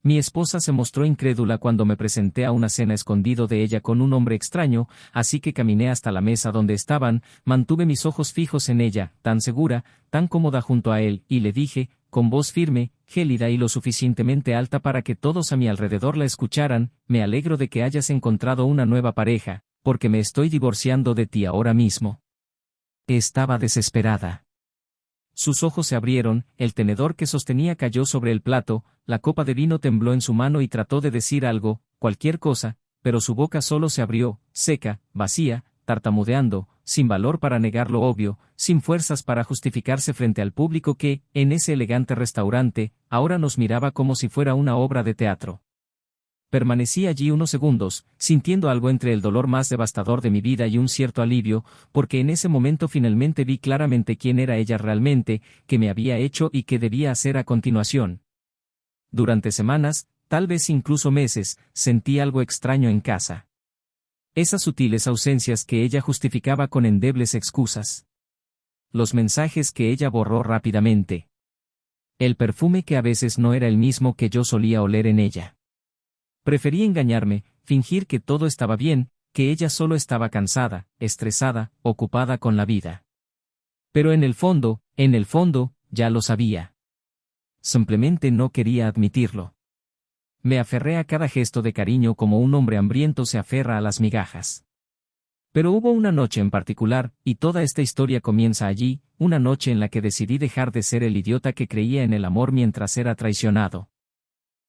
Mi esposa se mostró incrédula cuando me presenté a una cena escondido de ella con un hombre extraño, así que caminé hasta la mesa donde estaban, mantuve mis ojos fijos en ella, tan segura, tan cómoda junto a él, y le dije, con voz firme, gélida y lo suficientemente alta para que todos a mi alrededor la escucharan, me alegro de que hayas encontrado una nueva pareja, porque me estoy divorciando de ti ahora mismo. Estaba desesperada. Sus ojos se abrieron, el tenedor que sostenía cayó sobre el plato, la copa de vino tembló en su mano y trató de decir algo, cualquier cosa, pero su boca solo se abrió, seca, vacía, tartamudeando, sin valor para negar lo obvio, sin fuerzas para justificarse frente al público que, en ese elegante restaurante, ahora nos miraba como si fuera una obra de teatro. Permanecí allí unos segundos, sintiendo algo entre el dolor más devastador de mi vida y un cierto alivio, porque en ese momento finalmente vi claramente quién era ella realmente, qué me había hecho y qué debía hacer a continuación. Durante semanas, tal vez incluso meses, sentí algo extraño en casa. Esas sutiles ausencias que ella justificaba con endebles excusas. Los mensajes que ella borró rápidamente. El perfume que a veces no era el mismo que yo solía oler en ella. Preferí engañarme, fingir que todo estaba bien, que ella solo estaba cansada, estresada, ocupada con la vida. Pero en el fondo, ya lo sabía. Simplemente no quería admitirlo. Me aferré a cada gesto de cariño como un hombre hambriento se aferra a las migajas. Pero hubo una noche en particular, y toda esta historia comienza allí, una noche en la que decidí dejar de ser el idiota que creía en el amor mientras era traicionado.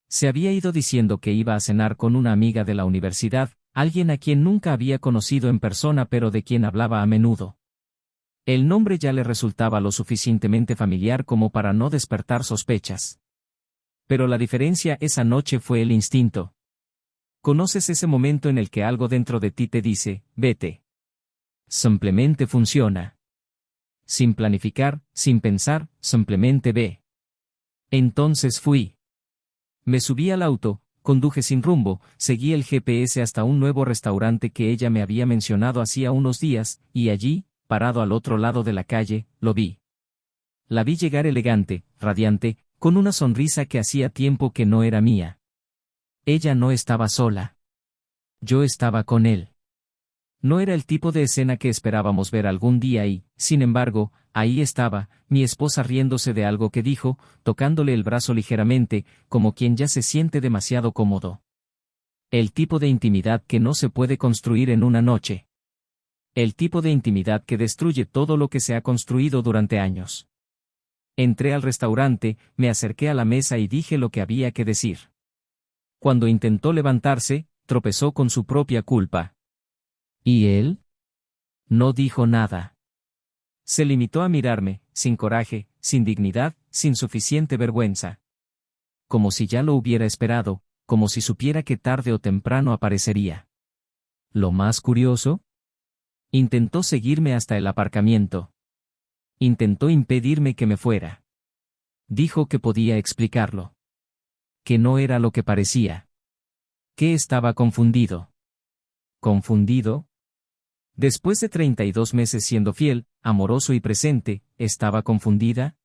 Se había ido diciendo que iba a cenar con una amiga de la universidad, alguien a quien nunca había conocido en persona pero de quien hablaba a menudo. El nombre ya le resultaba lo suficientemente familiar como para no despertar sospechas. Pero la diferencia esa noche fue el instinto. ¿Conoces ese momento en el que algo dentro de ti te dice, vete? Simplemente funciona. Sin planificar, sin pensar, simplemente ve. Entonces fui. Me subí al auto, conduje sin rumbo, seguí el GPS hasta un nuevo restaurante que ella me había mencionado hacía unos días, y allí, parado al otro lado de la calle, lo vi. La vi llegar elegante, radiante, con una sonrisa que hacía tiempo que no era mía. Ella no estaba sola. Yo estaba con él. No era el tipo de escena que esperábamos ver algún día y, sin embargo, ahí estaba, mi esposa riéndose de algo que dijo, tocándole el brazo ligeramente, como quien ya se siente demasiado cómodo. El tipo de intimidad que no se puede construir en una noche. El tipo de intimidad que destruye todo lo que se ha construido durante años. Entré al restaurante, me acerqué a la mesa y dije lo que había que decir. Cuando intentó levantarse, tropezó con su propia culpa. ¿Y él? No dijo nada. Se limitó a mirarme, sin coraje, sin dignidad, sin suficiente vergüenza. Como si ya lo hubiera esperado, como si supiera que tarde o temprano aparecería. Lo más curioso, intentó seguirme hasta el aparcamiento. Intentó impedirme que me fuera. Dijo que podía explicarlo. Que no era lo que parecía. Que estaba confundido. ¿Confundido? Después de 32 meses siendo fiel, amoroso y presente, ¿estaba confundida?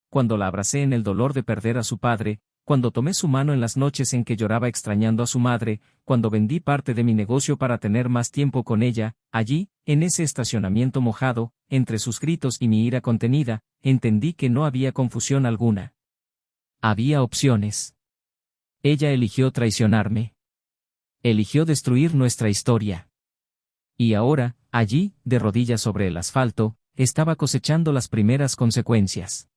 Cuando la abracé en el dolor de perder a su padre, cuando tomé su mano en las noches en que lloraba extrañando a su madre, cuando vendí parte de mi negocio para tener más tiempo con ella, allí, en ese estacionamiento mojado, entre sus gritos y mi ira contenida, entendí que no había confusión alguna. Había opciones. Ella eligió traicionarme. Eligió destruir nuestra historia. Y ahora, allí, de rodillas sobre el asfalto, estaba cosechando las primeras consecuencias.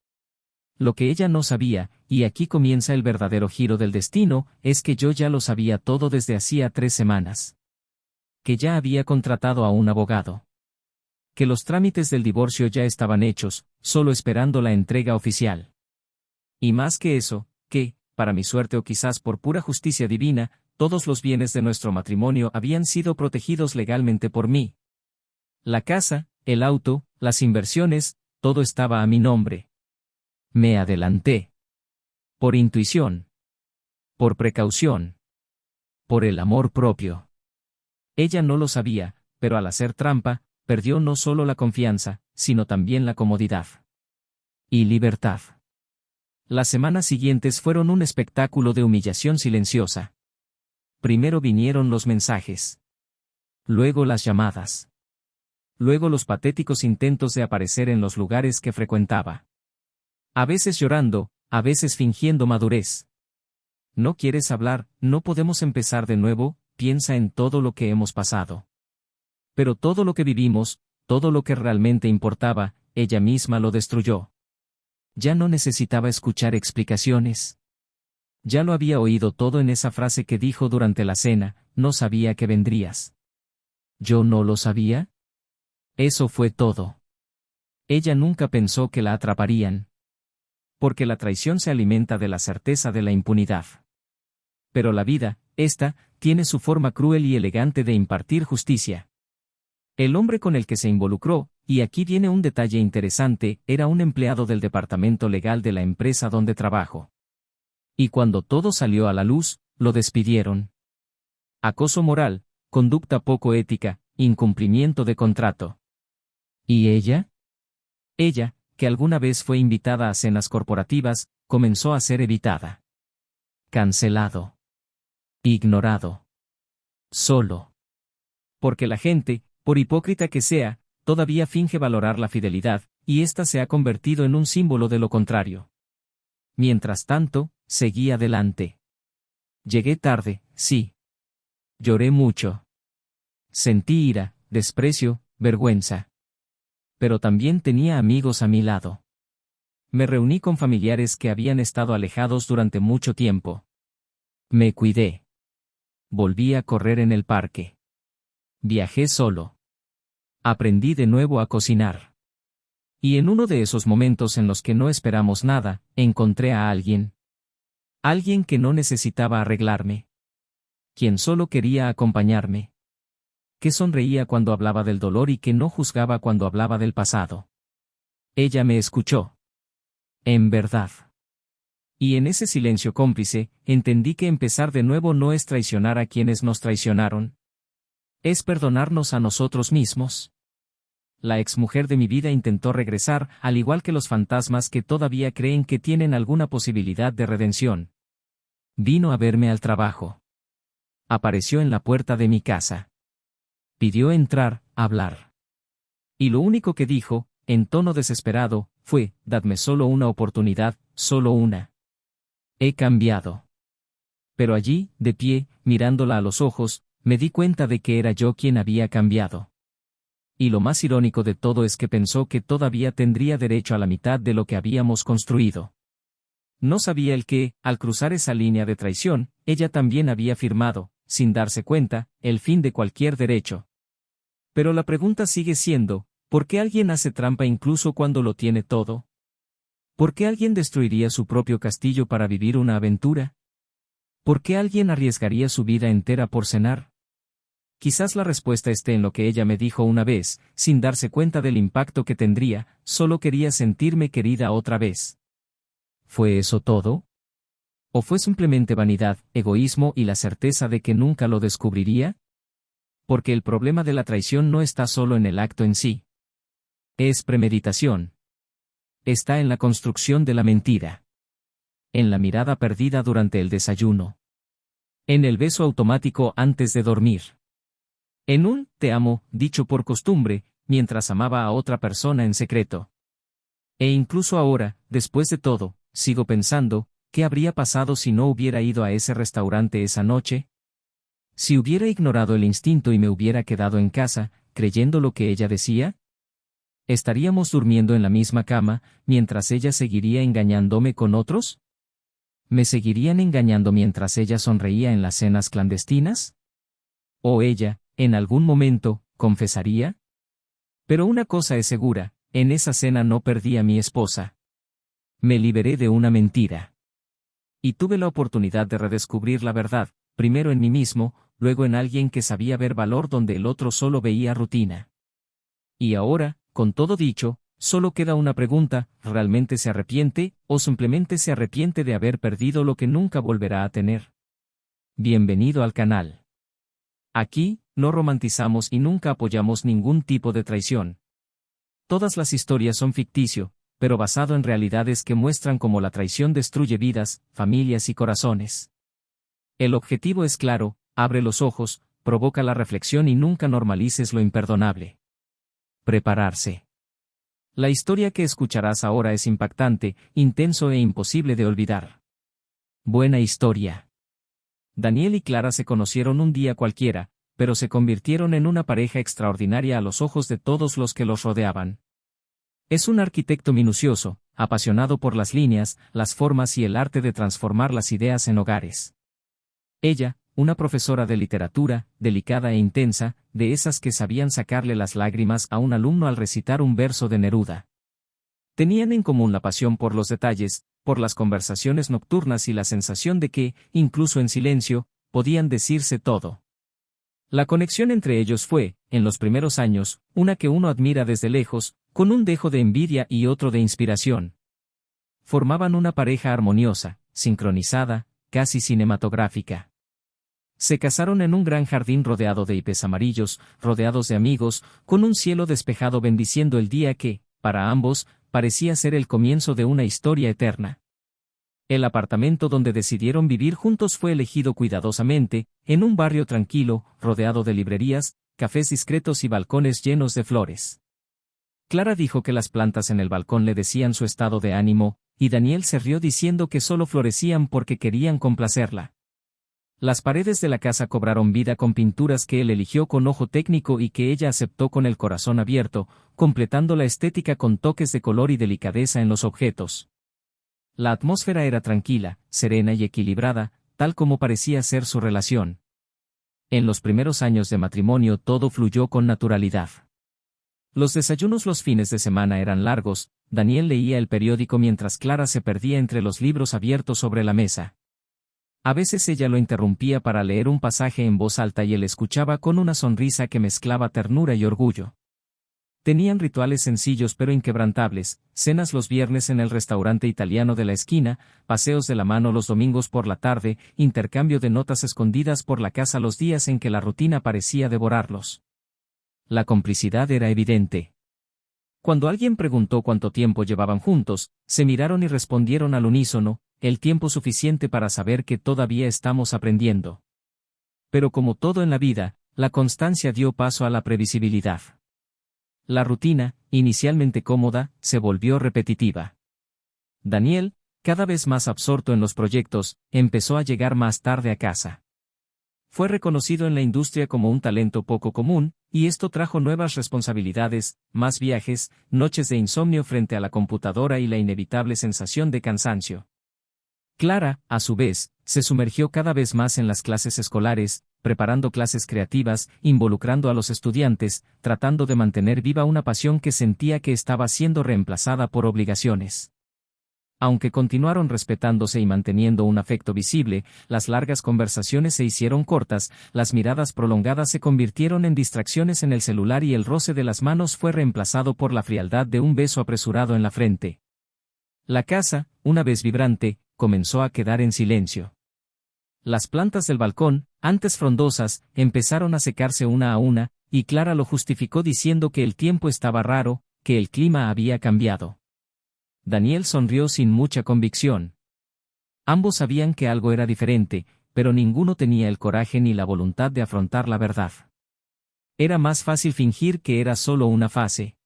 Lo que ella no sabía, y aquí comienza el verdadero giro del destino, es que yo ya lo sabía todo desde hacía 3 semanas. Que ya había contratado a un abogado. Que los trámites del divorcio ya estaban hechos, solo esperando la entrega oficial. Y más que eso, que, para mi suerte o quizás por pura justicia divina, todos los bienes de nuestro matrimonio habían sido protegidos legalmente por mí. La casa, el auto, las inversiones, todo estaba a mi nombre. Me adelanté. Por intuición. Por precaución. Por el amor propio. Ella no lo sabía, pero al hacer trampa, perdió no solo la confianza, sino también la comodidad. Y libertad. Las semanas siguientes fueron un espectáculo de humillación silenciosa. Primero vinieron los mensajes. Luego las llamadas. Luego los patéticos intentos de aparecer en los lugares que frecuentaba. A veces llorando, a veces fingiendo madurez. ¿No quieres hablar? No podemos empezar de nuevo, piensa en todo lo que hemos pasado. Pero todo lo que vivimos, todo lo que realmente importaba, ella misma lo destruyó. Ya no necesitaba escuchar explicaciones. Ya lo había oído todo en esa frase que dijo durante la cena, no sabía que vendrías. ¿Yo no lo sabía? Eso fue todo. Ella nunca pensó que la atraparían. Porque la traición se alimenta de la certeza de la impunidad. Pero la vida, esta, tiene su forma cruel y elegante de impartir justicia. El hombre con el que se involucró, y aquí viene un detalle interesante, era un empleado del departamento legal de la empresa donde trabajo. Y cuando todo salió a la luz, lo despidieron. Acoso moral, conducta poco ética, incumplimiento de contrato. ¿Y ella? Ella, que alguna vez fue invitada a cenas corporativas, comenzó a ser evitada. Cancelado. Ignorado. Solo. Porque la gente, por hipócrita que sea, todavía finge valorar la fidelidad, y ésta se ha convertido en un símbolo de lo contrario. Mientras tanto, seguí adelante. Llegué tarde, sí. Lloré mucho. Sentí ira, desprecio, vergüenza. Pero también tenía amigos a mi lado. Me reuní con familiares que habían estado alejados durante mucho tiempo. Me cuidé. Volví a correr en el parque. Viajé solo. Aprendí de nuevo a cocinar. Y en uno de esos momentos en los que no esperamos nada, encontré a alguien. Alguien que no necesitaba arreglarme. Quien solo quería acompañarme. Que sonreía cuando hablaba del dolor y que no juzgaba cuando hablaba del pasado. Ella me escuchó. En verdad. Y en ese silencio cómplice, entendí que empezar de nuevo no es traicionar a quienes nos traicionaron. Es perdonarnos a nosotros mismos. La exmujer de mi vida intentó regresar, al igual que los fantasmas que todavía creen que tienen alguna posibilidad de redención. Vino a verme al trabajo. Apareció en la puerta de mi casa. Pidió entrar, hablar. Y lo único que dijo, en tono desesperado, fue, dadme solo una oportunidad, solo una. He cambiado. Pero allí, de pie, mirándola a los ojos, me di cuenta de que era yo quien había cambiado. Y lo más irónico de todo es que pensó que todavía tendría derecho a la mitad de lo que habíamos construido. No sabía el que, al cruzar esa línea de traición, ella también había firmado, sin darse cuenta, el fin de cualquier derecho. Pero la pregunta sigue siendo, ¿por qué alguien hace trampa incluso cuando lo tiene todo? ¿Por qué alguien destruiría su propio castillo para vivir una aventura? ¿Por qué alguien arriesgaría su vida entera por cenar? Quizás la respuesta esté en lo que ella me dijo una vez, sin darse cuenta del impacto que tendría, solo quería sentirme querida otra vez. ¿Fue eso todo? ¿O fue simplemente vanidad, egoísmo y la certeza de que nunca lo descubriría? Porque el problema de la traición no está solo en el acto en sí. Es premeditación. Está en la construcción de la mentira. En la mirada perdida durante el desayuno. En el beso automático antes de dormir. En un «te amo», dicho por costumbre, mientras amaba a otra persona en secreto. E incluso ahora, después de todo, sigo pensando, ¿qué habría pasado si no hubiera ido a ese restaurante esa noche? Si hubiera ignorado el instinto y me hubiera quedado en casa, creyendo lo que ella decía. ¿Estaríamos durmiendo en la misma cama, mientras ella seguiría engañándome con otros? ¿Me seguirían engañando mientras ella sonreía en las cenas clandestinas? ¿O ella, en algún momento, confesaría? Pero una cosa es segura, en esa cena no perdí a mi esposa. Me liberé de una mentira. Y tuve la oportunidad de redescubrir la verdad, primero en mí mismo, luego en alguien que sabía ver valor donde el otro solo veía rutina. Y ahora, con todo dicho, solo queda una pregunta, ¿realmente se arrepiente, o simplemente se arrepiente de haber perdido lo que nunca volverá a tener? Bienvenido al canal. Aquí, no romantizamos y nunca apoyamos ningún tipo de traición. Todas las historias son ficticio, pero basado en realidades que muestran cómo la traición destruye vidas, familias y corazones. El objetivo es claro: abre los ojos, provoca la reflexión y nunca normalices lo imperdonable. Prepararse. La historia que escucharás ahora es impactante, intenso e imposible de olvidar. Buena historia. Daniel y Clara se conocieron un día cualquiera, pero se convirtieron en una pareja extraordinaria a los ojos de todos los que los rodeaban. Es un arquitecto minucioso, apasionado por las líneas, las formas y el arte de transformar las ideas en hogares. Ella, una profesora de literatura, delicada e intensa, de esas que sabían sacarle las lágrimas a un alumno al recitar un verso de Neruda. Tenían en común la pasión por los detalles, por las conversaciones nocturnas y la sensación de que, incluso en silencio, podían decirse todo. La conexión entre ellos fue, en los primeros años, una que uno admira desde lejos, con un dejo de envidia y otro de inspiración. Formaban una pareja armoniosa, sincronizada, casi cinematográfica. Se casaron en un gran jardín rodeado de hipes amarillos, rodeados de amigos, con un cielo despejado bendiciendo el día que, para ambos, parecía ser el comienzo de una historia eterna. El apartamento donde decidieron vivir juntos fue elegido cuidadosamente, en un barrio tranquilo, rodeado de librerías, cafés discretos y balcones llenos de flores. Clara dijo que las plantas en el balcón le decían su estado de ánimo, y Daniel se rió diciendo que solo florecían porque querían complacerla. Las paredes de la casa cobraron vida con pinturas que él eligió con ojo técnico y que ella aceptó con el corazón abierto, completando la estética con toques de color y delicadeza en los objetos. La atmósfera era tranquila, serena y equilibrada, tal como parecía ser su relación. En los primeros años de matrimonio todo fluyó con naturalidad. Los desayunos los fines de semana eran largos, Daniel leía el periódico mientras Clara se perdía entre los libros abiertos sobre la mesa. A veces ella lo interrumpía para leer un pasaje en voz alta y él escuchaba con una sonrisa que mezclaba ternura y orgullo. Tenían rituales sencillos pero inquebrantables, cenas los viernes en el restaurante italiano de la esquina, paseos de la mano los domingos por la tarde, intercambio de notas escondidas por la casa los días en que la rutina parecía devorarlos. La complicidad era evidente. Cuando alguien preguntó cuánto tiempo llevaban juntos, se miraron y respondieron al unísono: el tiempo suficiente para saber que todavía estamos aprendiendo. Pero como todo en la vida, la constancia dio paso a la previsibilidad. La rutina, inicialmente cómoda, se volvió repetitiva. Daniel, cada vez más absorto en los proyectos, empezó a llegar más tarde a casa. Fue reconocido en la industria como un talento poco común, y esto trajo nuevas responsabilidades, más viajes, noches de insomnio frente a la computadora y la inevitable sensación de cansancio. Clara, a su vez, se sumergió cada vez más en las clases escolares, preparando clases creativas, involucrando a los estudiantes, tratando de mantener viva una pasión que sentía que estaba siendo reemplazada por obligaciones. Aunque continuaron respetándose y manteniendo un afecto visible, las largas conversaciones se hicieron cortas, las miradas prolongadas se convirtieron en distracciones en el celular y el roce de las manos fue reemplazado por la frialdad de un beso apresurado en la frente. La casa, una vez vibrante, comenzó a quedar en silencio. Las plantas del balcón, antes frondosas, empezaron a secarse una a una, y Clara lo justificó diciendo que el tiempo estaba raro, que el clima había cambiado. Daniel sonrió sin mucha convicción. Ambos sabían que algo era diferente, pero ninguno tenía el coraje ni la voluntad de afrontar la verdad. Era más fácil fingir que era solo una fase.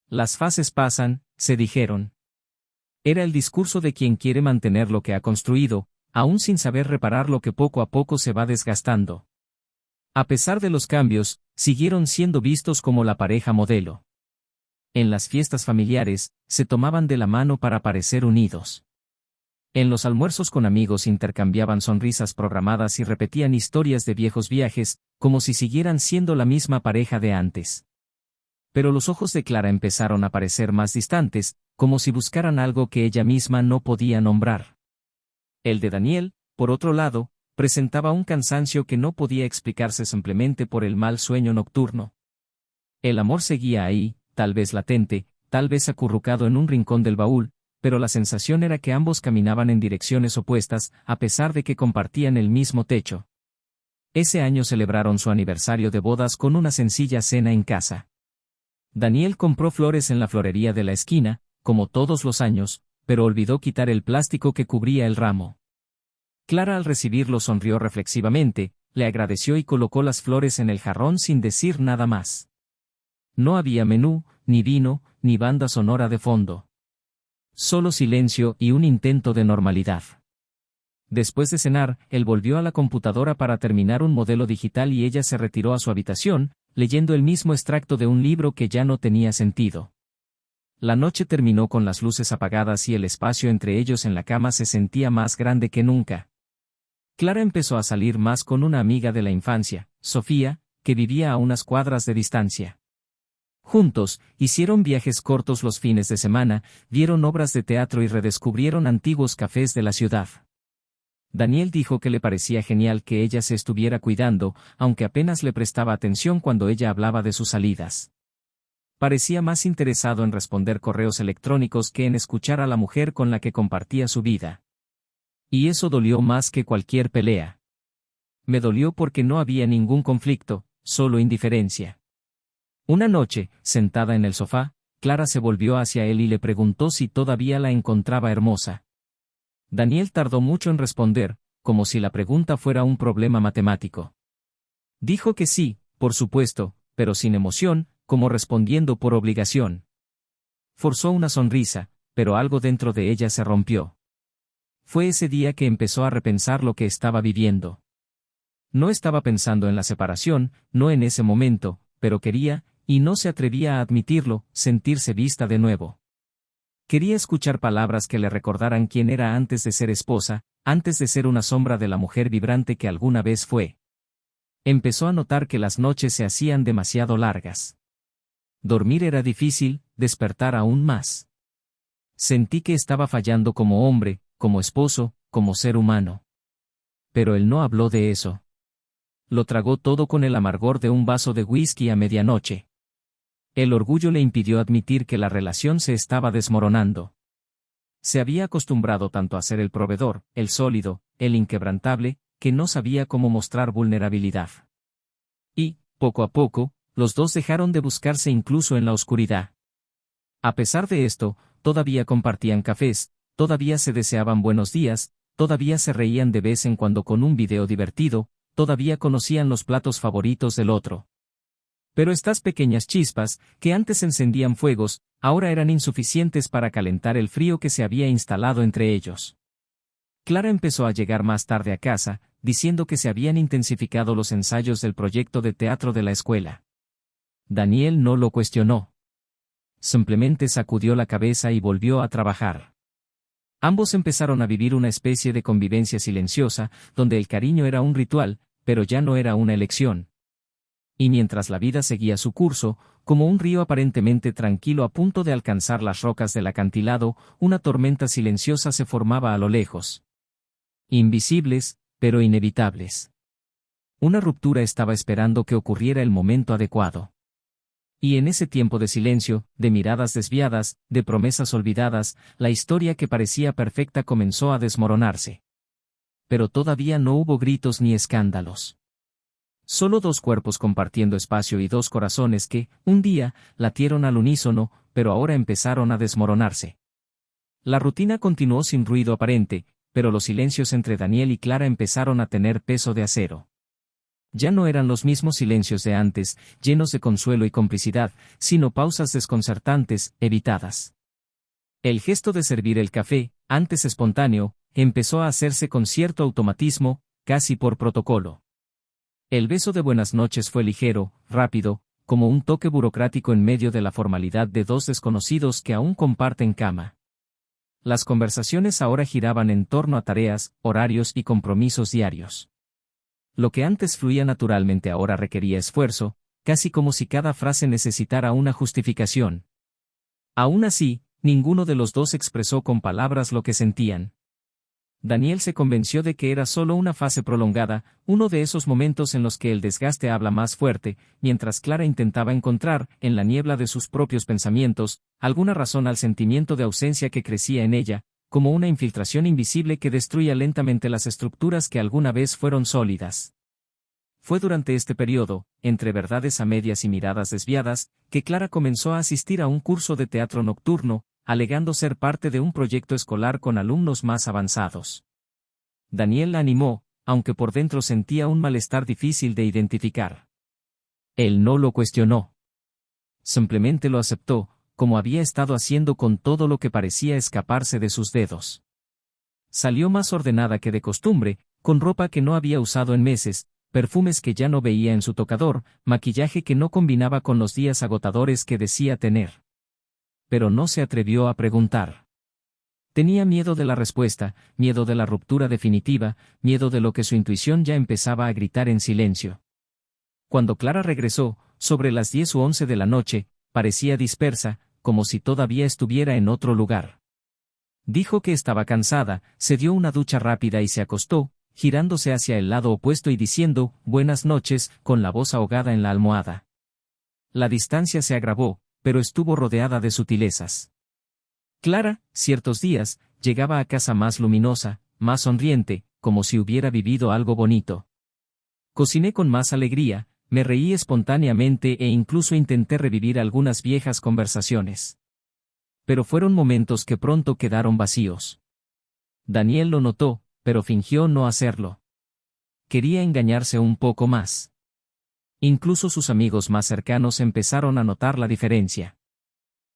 Las fases pasan, se dijeron. Era el discurso de quien quiere mantener lo que ha construido, aún sin saber reparar lo que poco a poco se va desgastando. A pesar de los cambios, siguieron siendo vistos como la pareja modelo. En las fiestas familiares, se tomaban de la mano para parecer unidos. En los almuerzos con amigos intercambiaban sonrisas programadas y repetían historias de viejos viajes, como si siguieran siendo la misma pareja de antes. Pero los ojos de Clara empezaron a parecer más distantes, como si buscaran algo que ella misma no podía nombrar. El de Daniel, por otro lado, presentaba un cansancio que no podía explicarse simplemente por el mal sueño nocturno. El amor seguía ahí, tal vez latente, tal vez acurrucado en un rincón del baúl, pero la sensación era que ambos caminaban en direcciones opuestas, a pesar de que compartían el mismo techo. Ese año celebraron su aniversario de bodas con una sencilla cena en casa. Daniel compró flores en la florería de la esquina, como todos los años, pero olvidó quitar el plástico que cubría el ramo. Clara al recibirlo sonrió reflexivamente, le agradeció y colocó las flores en el jarrón sin decir nada más. No había menú, ni vino, ni banda sonora de fondo. Solo silencio y un intento de normalidad. Después de cenar, él volvió a la computadora para terminar un modelo digital y ella se retiró a su habitación, leyendo el mismo extracto de un libro que ya no tenía sentido. La noche terminó con las luces apagadas y el espacio entre ellos en la cama se sentía más grande que nunca. Clara empezó a salir más con una amiga de la infancia, Sofía, que vivía a unas cuadras de distancia. Juntos, hicieron viajes cortos los fines de semana, vieron obras de teatro y redescubrieron antiguos cafés de la ciudad. Daniel dijo que le parecía genial que ella se estuviera cuidando, aunque apenas le prestaba atención cuando ella hablaba de sus salidas. Parecía más interesado en responder correos electrónicos que en escuchar a la mujer con la que compartía su vida. Y eso dolió más que cualquier pelea. Me dolió porque no había ningún conflicto, solo indiferencia. Una noche, sentada en el sofá, Clara se volvió hacia él y le preguntó si todavía la encontraba hermosa. Daniel tardó mucho en responder, como si la pregunta fuera un problema matemático. Dijo que sí, por supuesto, pero sin emoción, como respondiendo por obligación. Forzó una sonrisa, pero algo dentro de ella se rompió. Fue ese día que empezó a repensar lo que estaba viviendo. No estaba pensando en la separación, no en ese momento, pero quería, y no se atrevía a admitirlo, sentirse vista de nuevo. Quería escuchar palabras que le recordaran quién era antes de ser esposa, antes de ser una sombra de la mujer vibrante que alguna vez fue. Empezó a notar que las noches se hacían demasiado largas. Dormir era difícil, despertar aún más. Sentí que estaba fallando como hombre, como esposo, como ser humano. Pero él no habló de eso. Lo tragó todo con el amargor de un vaso de whisky a medianoche. El orgullo le impidió admitir que la relación se estaba desmoronando. Se había acostumbrado tanto a ser el proveedor, el sólido, el inquebrantable, que no sabía cómo mostrar vulnerabilidad. Y, poco a poco, los dos dejaron de buscarse incluso en la oscuridad. A pesar de esto, todavía compartían cafés, todavía se deseaban buenos días, todavía se reían de vez en cuando con un video divertido, todavía conocían los platos favoritos del otro. Pero estas pequeñas chispas, que antes encendían fuegos, ahora eran insuficientes para calentar el frío que se había instalado entre ellos. Clara empezó a llegar más tarde a casa, diciendo que se habían intensificado los ensayos del proyecto de teatro de la escuela. Daniel no lo cuestionó. Simplemente sacudió la cabeza y volvió a trabajar. Ambos empezaron a vivir una especie de convivencia silenciosa, donde el cariño era un ritual, pero ya no era una elección. Y mientras la vida seguía su curso, como un río aparentemente tranquilo a punto de alcanzar las rocas del acantilado, una tormenta silenciosa se formaba a lo lejos. Invisibles, pero inevitables. Una ruptura estaba esperando que ocurriera el momento adecuado. Y en ese tiempo de silencio, de miradas desviadas, de promesas olvidadas, la historia que parecía perfecta comenzó a desmoronarse. Pero todavía no hubo gritos ni escándalos. Solo dos cuerpos compartiendo espacio y dos corazones que, un día, latieron al unísono, pero ahora empezaron a desmoronarse. La rutina continuó sin ruido aparente, pero los silencios entre Daniel y Clara empezaron a tener peso de acero. Ya no eran los mismos silencios de antes, llenos de consuelo y complicidad, sino pausas desconcertantes, evitadas. El gesto de servir el café, antes espontáneo, empezó a hacerse con cierto automatismo, casi por protocolo. El beso de buenas noches fue ligero, rápido, como un toque burocrático en medio de la formalidad de dos desconocidos que aún comparten cama. Las conversaciones ahora giraban en torno a tareas, horarios y compromisos diarios. Lo que antes fluía naturalmente ahora requería esfuerzo, casi como si cada frase necesitara una justificación. Aún así, ninguno de los dos expresó con palabras lo que sentían. Daniel se convenció de que era solo una fase prolongada, uno de esos momentos en los que el desgaste habla más fuerte, mientras Clara intentaba encontrar, en la niebla de sus propios pensamientos, alguna razón al sentimiento de ausencia que crecía en ella, como una infiltración invisible que destruía lentamente las estructuras que alguna vez fueron sólidas. Fue durante este periodo, entre verdades a medias y miradas desviadas, que Clara comenzó a asistir a un curso de teatro nocturno, alegando ser parte de un proyecto escolar con alumnos más avanzados. Daniel la animó, aunque por dentro sentía un malestar difícil de identificar. Él no lo cuestionó. Simplemente lo aceptó, como había estado haciendo con todo lo que parecía escaparse de sus dedos. Salió más ordenada que de costumbre, con ropa que no había usado en meses, perfumes que ya no veía en su tocador, maquillaje que no combinaba con los días agotadores que decía tener. Pero no se atrevió a preguntar. Tenía miedo de la respuesta, miedo de la ruptura definitiva, miedo de lo que su intuición ya empezaba a gritar en silencio. Cuando Clara regresó, sobre las 10 u 11 de la noche, parecía dispersa, como si todavía estuviera en otro lugar. Dijo que estaba cansada, se dio una ducha rápida y se acostó, girándose hacia el lado opuesto y diciendo, «Buenas noches», con la voz ahogada en la almohada. La distancia se agravó, pero estuvo rodeada de sutilezas. Clara, ciertos días, llegaba a casa más luminosa, más sonriente, como si hubiera vivido algo bonito. Cociné con más alegría, me reí espontáneamente e incluso intenté revivir algunas viejas conversaciones. Pero fueron momentos que pronto quedaron vacíos. Daniel lo notó, pero fingió no hacerlo. Quería engañarse un poco más. Incluso sus amigos más cercanos empezaron a notar la diferencia.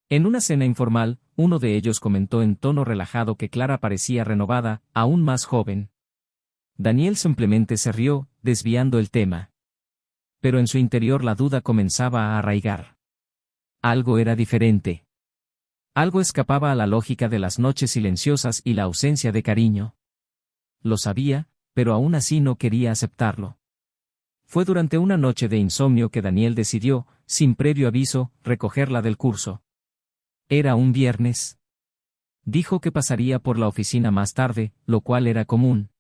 En una cena informal, uno de ellos comentó en tono relajado que Clara parecía renovada, aún más joven. Daniel simplemente se rió, desviando el tema. Pero en su interior la duda comenzaba a arraigar. Algo era diferente. Algo escapaba a la lógica de las noches silenciosas y la ausencia de cariño. Lo sabía, pero aún así no quería aceptarlo. Fue durante una noche de insomnio que Daniel decidió, sin previo aviso, recogerla del curso. Era un viernes. Dijo que pasaría por la oficina más tarde, lo cual era común.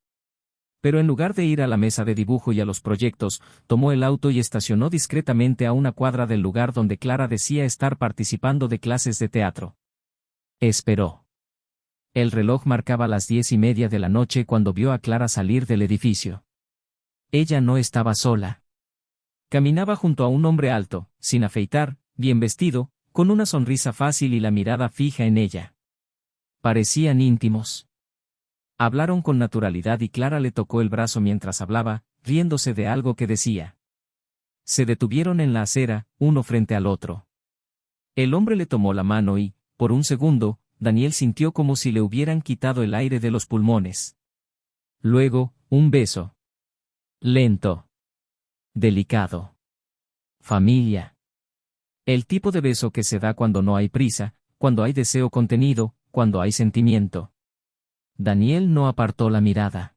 Pero en lugar de ir a la mesa de dibujo y a los proyectos, tomó el auto y estacionó discretamente a una cuadra del lugar donde Clara decía estar participando de clases de teatro. Esperó. El reloj marcaba las 10:30 de la noche cuando vio a Clara salir del edificio. Ella no estaba sola. Caminaba junto a un hombre alto, sin afeitar, bien vestido, con una sonrisa fácil y la mirada fija en ella. Parecían íntimos. Hablaron con naturalidad y Clara le tocó el brazo mientras hablaba, riéndose de algo que decía. Se detuvieron en la acera, uno frente al otro. El hombre le tomó la mano y, por un segundo, Daniel sintió como si le hubieran quitado el aire de los pulmones. Luego, un beso. Lento. Delicado. Familia. El tipo de beso que se da cuando no hay prisa, cuando hay deseo contenido, cuando hay sentimiento. Daniel no apartó la mirada.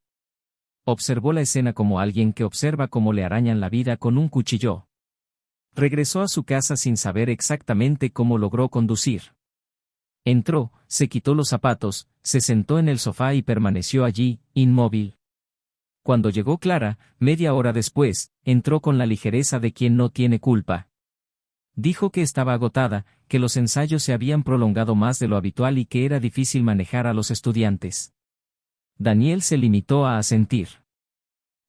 Observó la escena como alguien que observa cómo le arañan la vida con un cuchillo. Regresó a su casa sin saber exactamente cómo logró conducir. Entró, se quitó los zapatos, se sentó en el sofá y permaneció allí, inmóvil. Cuando llegó Clara, media hora después, entró con la ligereza de quien no tiene culpa. Dijo que estaba agotada, que los ensayos se habían prolongado más de lo habitual y que era difícil manejar a los estudiantes. Daniel se limitó a asentir.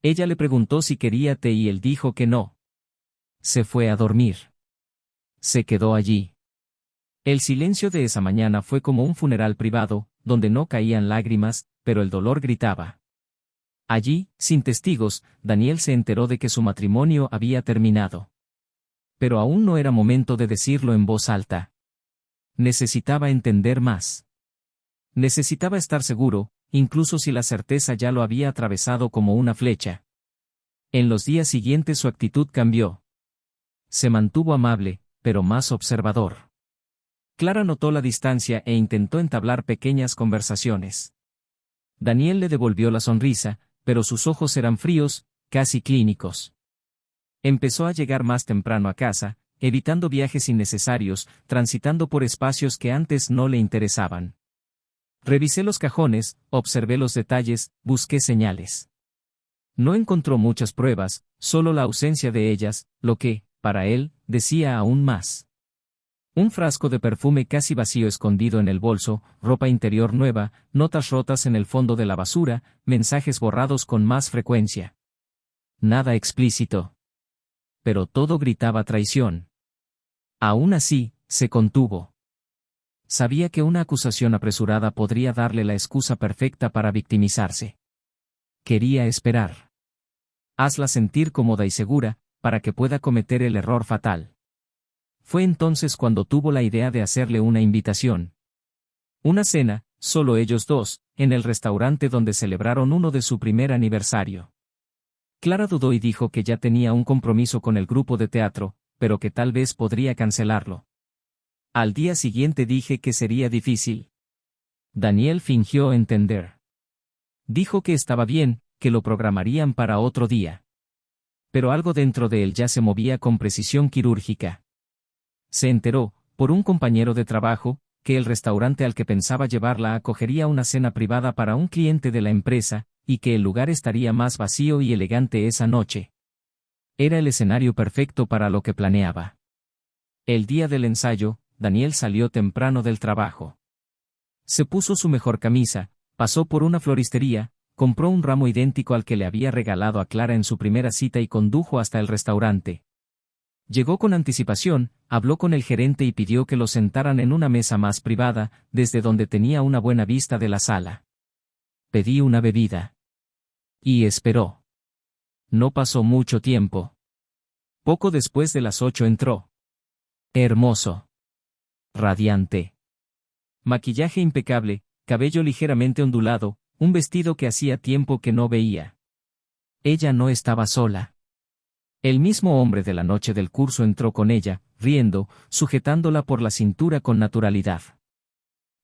Ella le preguntó si quería té y él dijo que no. Se fue a dormir. Se quedó allí. El silencio de esa mañana fue como un funeral privado, donde no caían lágrimas, pero el dolor gritaba. Allí, sin testigos, Daniel se enteró de que su matrimonio había terminado. Pero aún no era momento de decirlo en voz alta. Necesitaba entender más. Necesitaba estar seguro, incluso si la certeza ya lo había atravesado como una flecha. En los días siguientes su actitud cambió. Se mantuvo amable, pero más observador. Clara notó la distancia e intentó entablar pequeñas conversaciones. Daniel le devolvió la sonrisa, pero sus ojos eran fríos, casi clínicos. Empezó a llegar más temprano a casa, evitando viajes innecesarios, transitando por espacios que antes no le interesaban. Revisé los cajones, observé los detalles, busqué señales. No encontró muchas pruebas, solo la ausencia de ellas, lo que, para él, decía aún más. Un frasco de perfume casi vacío escondido en el bolso, ropa interior nueva, notas rotas en el fondo de la basura, mensajes borrados con más frecuencia. Nada explícito. Pero todo gritaba traición. Aún así, se contuvo. Sabía que una acusación apresurada podría darle la excusa perfecta para victimizarse. Quería esperar. Hazla sentir cómoda y segura, para que pueda cometer el error fatal. Fue entonces cuando tuvo la idea de hacerle una invitación. Una cena, solo ellos dos, en el restaurante donde celebraron uno de su primer aniversario. Clara dudó y dijo que ya tenía un compromiso con el grupo de teatro, pero que tal vez podría cancelarlo. Al día siguiente dije que sería difícil. Daniel fingió entender. Dijo que estaba bien, que lo programarían para otro día. Pero algo dentro de él ya se movía con precisión quirúrgica. Se enteró, por un compañero de trabajo, que el restaurante al que pensaba llevarla acogería una cena privada para un cliente de la empresa, y que el lugar estaría más vacío y elegante esa noche. Era el escenario perfecto para lo que planeaba. El día del ensayo, Daniel salió temprano del trabajo. Se puso su mejor camisa, pasó por una floristería, compró un ramo idéntico al que le había regalado a Clara en su primera cita y condujo hasta el restaurante. Llegó con anticipación, habló con el gerente y pidió que lo sentaran en una mesa más privada, desde donde tenía una buena vista de la sala. Pedí una bebida. Y esperó. No pasó mucho tiempo. Poco después de las 8 entró. Hermoso. Radiante. Maquillaje impecable, cabello ligeramente ondulado, un vestido que hacía tiempo que no veía. Ella no estaba sola. El mismo hombre de la noche del curso entró con ella, riendo, sujetándola por la cintura con naturalidad.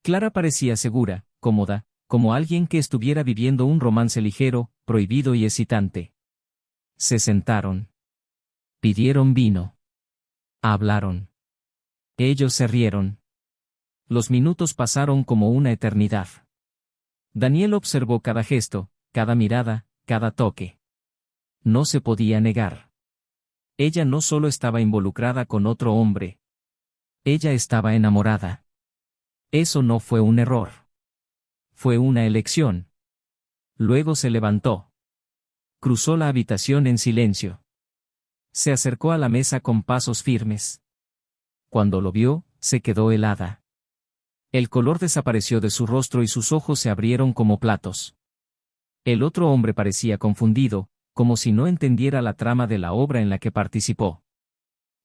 Clara parecía segura, cómoda, como alguien que estuviera viviendo un romance ligero, prohibido y excitante. Se sentaron. Pidieron vino. Hablaron. Ellos se rieron. Los minutos pasaron como una eternidad. Daniel observó cada gesto, cada mirada, cada toque. No se podía negar. Ella no solo estaba involucrada con otro hombre. Ella estaba enamorada. Eso no fue un error. Fue una elección. Luego se levantó. Cruzó la habitación en silencio. Se acercó a la mesa con pasos firmes. Cuando lo vio, se quedó helada. El color desapareció de su rostro y sus ojos se abrieron como platos. El otro hombre parecía confundido, como si no entendiera la trama de la obra en la que participó.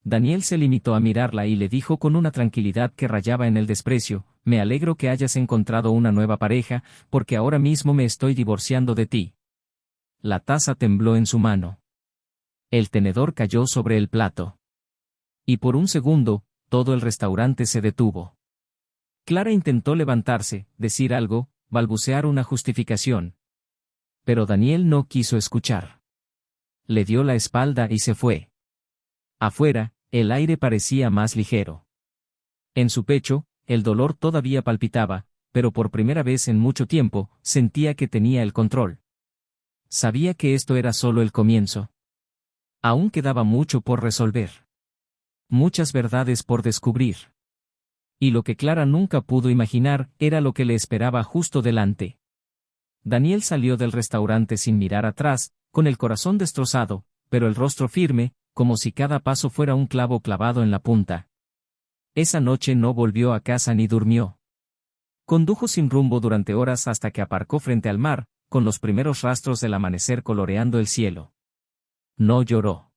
Daniel se limitó a mirarla y le dijo con una tranquilidad que rayaba en el desprecio: me alegro que hayas encontrado una nueva pareja, porque ahora mismo me estoy divorciando de ti. La taza tembló en su mano. El tenedor cayó sobre el plato. Y por un segundo, todo el restaurante se detuvo. Clara intentó levantarse, decir algo, balbucear una justificación. Pero Daniel no quiso escuchar. Le dio la espalda y se fue. Afuera, el aire parecía más ligero. En su pecho, el dolor todavía palpitaba, pero por primera vez en mucho tiempo, sentía que tenía el control. Sabía que esto era solo el comienzo. Aún quedaba mucho por resolver. Muchas verdades por descubrir. Y lo que Clara nunca pudo imaginar, era lo que le esperaba justo delante. Daniel salió del restaurante sin mirar atrás, con el corazón destrozado, pero el rostro firme, como si cada paso fuera un clavo clavado en la punta. Esa noche no volvió a casa ni durmió. Condujo sin rumbo durante horas hasta que aparcó frente al mar, con los primeros rastros del amanecer coloreando el cielo. No lloró.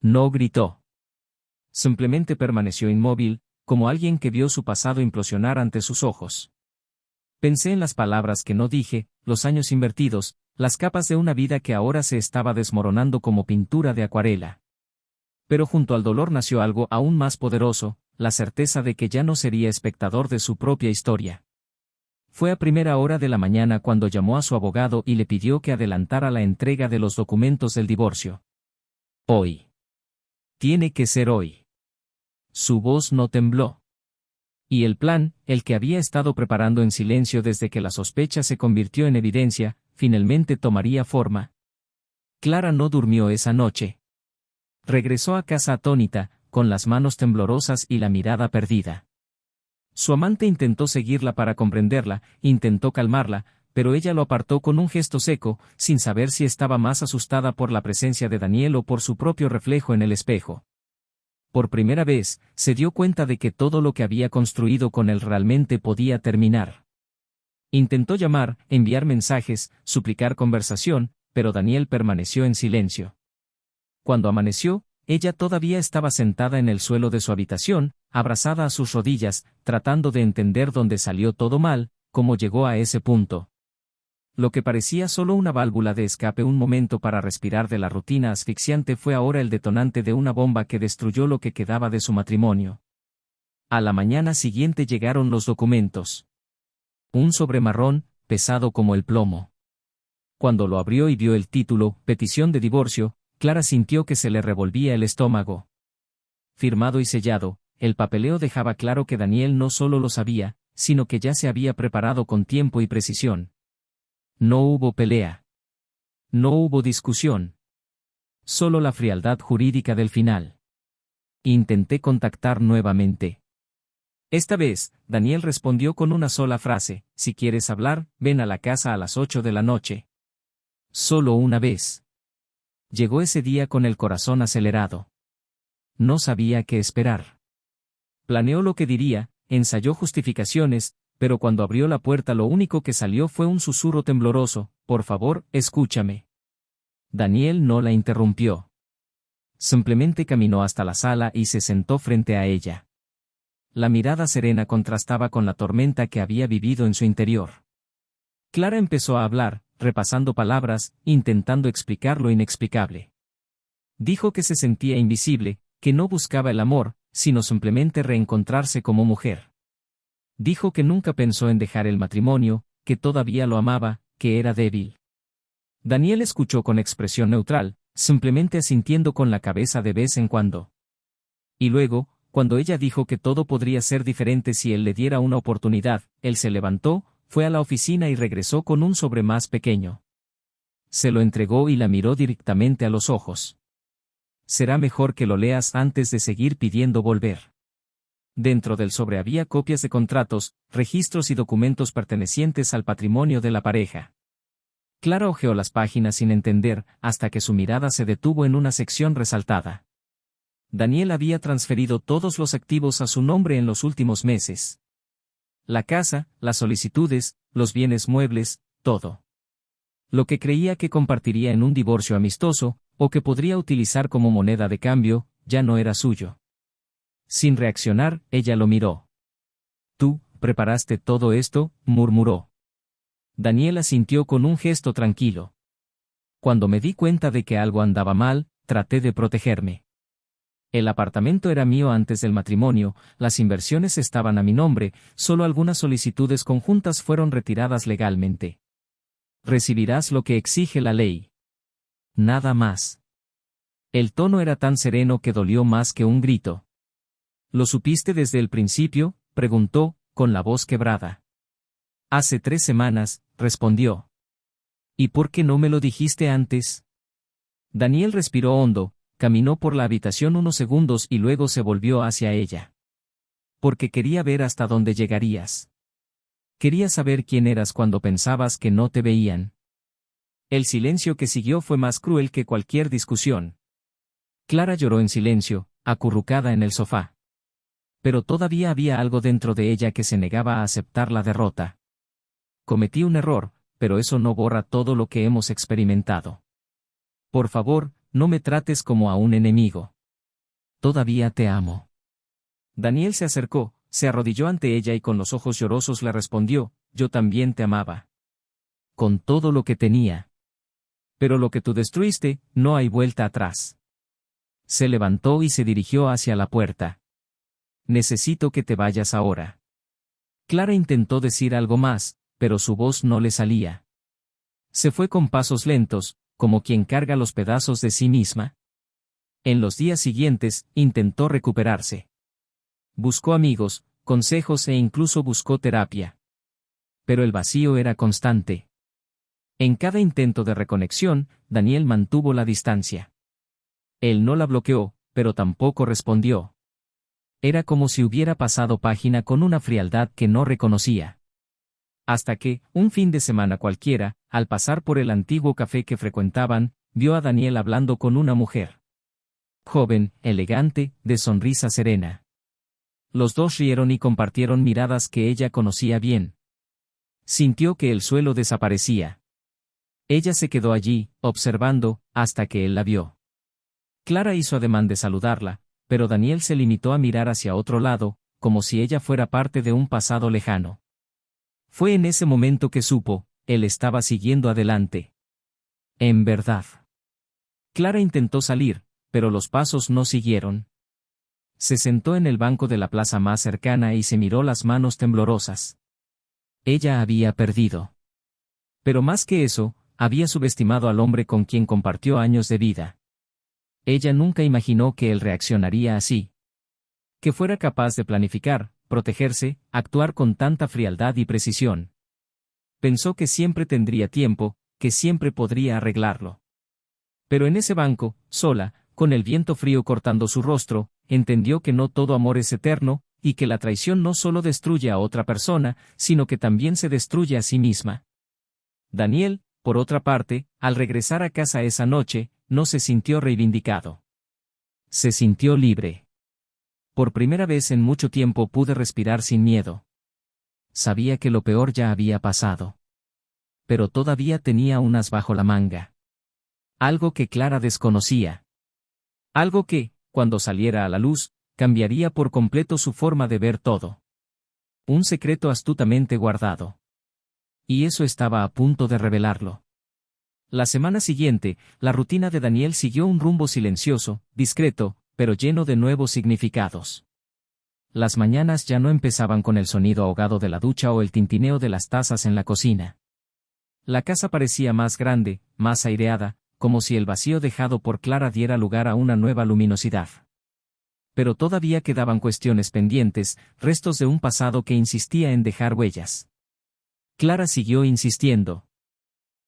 No gritó. Simplemente permaneció inmóvil, como alguien que vio su pasado implosionar ante sus ojos. Pensé en las palabras que no dije, los años invertidos, las capas de una vida que ahora se estaba desmoronando como pintura de acuarela. Pero junto al dolor nació algo aún más poderoso, la certeza de que ya no sería espectador de su propia historia. Fue a primera hora de la mañana cuando llamó a su abogado y le pidió que adelantara la entrega de los documentos del divorcio. Hoy. Tiene que ser hoy. Su voz no tembló. Y el plan, el que había estado preparando en silencio desde que la sospecha se convirtió en evidencia, finalmente tomaría forma. Clara no durmió esa noche. Regresó a casa atónita, con las manos temblorosas y la mirada perdida. Su amante intentó seguirla para comprenderla, intentó calmarla, pero ella lo apartó con un gesto seco, sin saber si estaba más asustada por la presencia de Daniel o por su propio reflejo en el espejo. Por primera vez, se dio cuenta de que todo lo que había construido con él realmente podía terminar. Intentó llamar, enviar mensajes, suplicar conversación, pero Daniel permaneció en silencio. Cuando amaneció, ella todavía estaba sentada en el suelo de su habitación, abrazada a sus rodillas, tratando de entender dónde salió todo mal, cómo llegó a ese punto. Lo que parecía solo una válvula de escape, un momento para respirar de la rutina asfixiante, fue ahora el detonante de una bomba que destruyó lo que quedaba de su matrimonio. A la mañana siguiente llegaron los documentos. Un sobre marrón, pesado como el plomo. Cuando lo abrió y vio el título, Petición de divorcio, Clara sintió que se le revolvía el estómago. Firmado y sellado, el papeleo dejaba claro que Daniel no solo lo sabía, sino que ya se había preparado con tiempo y precisión. No hubo pelea. No hubo discusión. Solo la frialdad jurídica del final. Intenté contactar nuevamente. Esta vez, Daniel respondió con una sola frase: si quieres hablar, ven a la casa a las 8 de la noche. Solo una vez. Llegó ese día con el corazón acelerado. No sabía qué esperar. Planeó lo que diría, ensayó justificaciones, pero cuando abrió la puerta lo único que salió fue un susurro tembloroso: por favor, escúchame. Daniel no la interrumpió. Simplemente caminó hasta la sala y se sentó frente a ella. La mirada serena contrastaba con la tormenta que había vivido en su interior. Clara empezó a hablar, repasando palabras, intentando explicar lo inexplicable. Dijo que se sentía invisible, que no buscaba el amor, sino simplemente reencontrarse como mujer. Dijo que nunca pensó en dejar el matrimonio, que todavía lo amaba, que era débil. Daniel escuchó con expresión neutral, simplemente asintiendo con la cabeza de vez en cuando. Y luego, cuando ella dijo que todo podría ser diferente si él le diera una oportunidad, él se levantó, fue a la oficina y regresó con un sobre más pequeño. Se lo entregó y la miró directamente a los ojos. Será mejor que lo leas antes de seguir pidiendo volver. Dentro del sobre había copias de contratos, registros y documentos pertenecientes al patrimonio de la pareja. Clara hojeó las páginas sin entender, hasta que su mirada se detuvo en una sección resaltada. Daniel había transferido todos los activos a su nombre en los últimos meses. La casa, las solicitudes, los bienes muebles, todo. Lo que creía que compartiría en un divorcio amistoso, o que podría utilizar como moneda de cambio, ya no era suyo. Sin reaccionar, ella lo miró. «¿Tú, preparaste todo esto?», murmuró. Daniel asintió con un gesto tranquilo. «Cuando me di cuenta de que algo andaba mal, traté de protegerme. El apartamento era mío antes del matrimonio, las inversiones estaban a mi nombre, solo algunas solicitudes conjuntas fueron retiradas legalmente. Recibirás lo que exige la ley. Nada más». El tono era tan sereno que dolió más que un grito. «¿Lo supiste desde el principio?», preguntó, con la voz quebrada. «Hace 3 semanas», respondió. «¿Y por qué no me lo dijiste antes?». Daniel respiró hondo, caminó por la habitación unos segundos y luego se volvió hacia ella. «Porque quería ver hasta dónde llegarías. Quería saber quién eras cuando pensabas que no te veían». El silencio que siguió fue más cruel que cualquier discusión. Clara lloró en silencio, acurrucada en el sofá. Pero todavía había algo dentro de ella que se negaba a aceptar la derrota. «Cometí un error, pero eso no borra todo lo que hemos experimentado. Por favor, no me trates como a un enemigo. Todavía te amo». Daniel se acercó, se arrodilló ante ella y con los ojos llorosos le respondió: «Yo también te amaba. Con todo lo que tenía. Pero lo que tú destruiste, no hay vuelta atrás». Se levantó y se dirigió hacia la puerta. «Necesito que te vayas ahora». Clara intentó decir algo más, pero su voz no le salía. Se fue con pasos lentos, como quien carga los pedazos de sí misma. En los días siguientes, intentó recuperarse. Buscó amigos, consejos e incluso buscó terapia. Pero el vacío era constante. En cada intento de reconexión, Daniel mantuvo la distancia. Él no la bloqueó, pero tampoco respondió. Era como si hubiera pasado página con una frialdad que no reconocía. Hasta que, un fin de semana cualquiera, al pasar por el antiguo café que frecuentaban, vio a Daniel hablando con una mujer. joven, elegante, de sonrisa serena. Los dos rieron y compartieron miradas que ella conocía bien. Sintió que el suelo desaparecía. Ella se quedó allí, observando, hasta que él la vio. Clara hizo ademán de saludarla, pero Daniel se limitó a mirar hacia otro lado, como si ella fuera parte de un pasado lejano. Fue en ese momento que supo, él estaba siguiendo adelante. En verdad. Clara intentó salir, pero los pasos no siguieron. Se sentó en el banco de la plaza más cercana y se miró las manos temblorosas. Ella había perdido. Pero más que eso, había subestimado al hombre con quien compartió años de vida. Ella nunca imaginó que él reaccionaría así. Que fuera capaz de planificar, protegerse, actuar con tanta frialdad y precisión. Pensó que siempre tendría tiempo, que siempre podría arreglarlo. Pero en ese banco, sola, con el viento frío cortando su rostro, entendió que no todo amor es eterno, y que la traición no solo destruye a otra persona, sino que también se destruye a sí misma. Daniel, por otra parte, al regresar a casa esa noche, no se sintió reivindicado. Se sintió libre. Por primera vez en mucho tiempo pude respirar sin miedo. Sabía que lo peor ya había pasado. Pero todavía tenía un as bajo la manga. Algo que Clara desconocía. Algo que, cuando saliera a la luz, cambiaría por completo su forma de ver todo. Un secreto astutamente guardado. Y eso estaba a punto de revelarlo. La semana siguiente, la rutina de Daniel siguió un rumbo silencioso, discreto, pero lleno de nuevos significados. Las mañanas ya no empezaban con el sonido ahogado de la ducha o el tintineo de las tazas en la cocina. La casa parecía más grande, más aireada, como si el vacío dejado por Clara diera lugar a una nueva luminosidad. Pero todavía quedaban cuestiones pendientes, restos de un pasado que insistía en dejar huellas. Clara siguió insistiendo.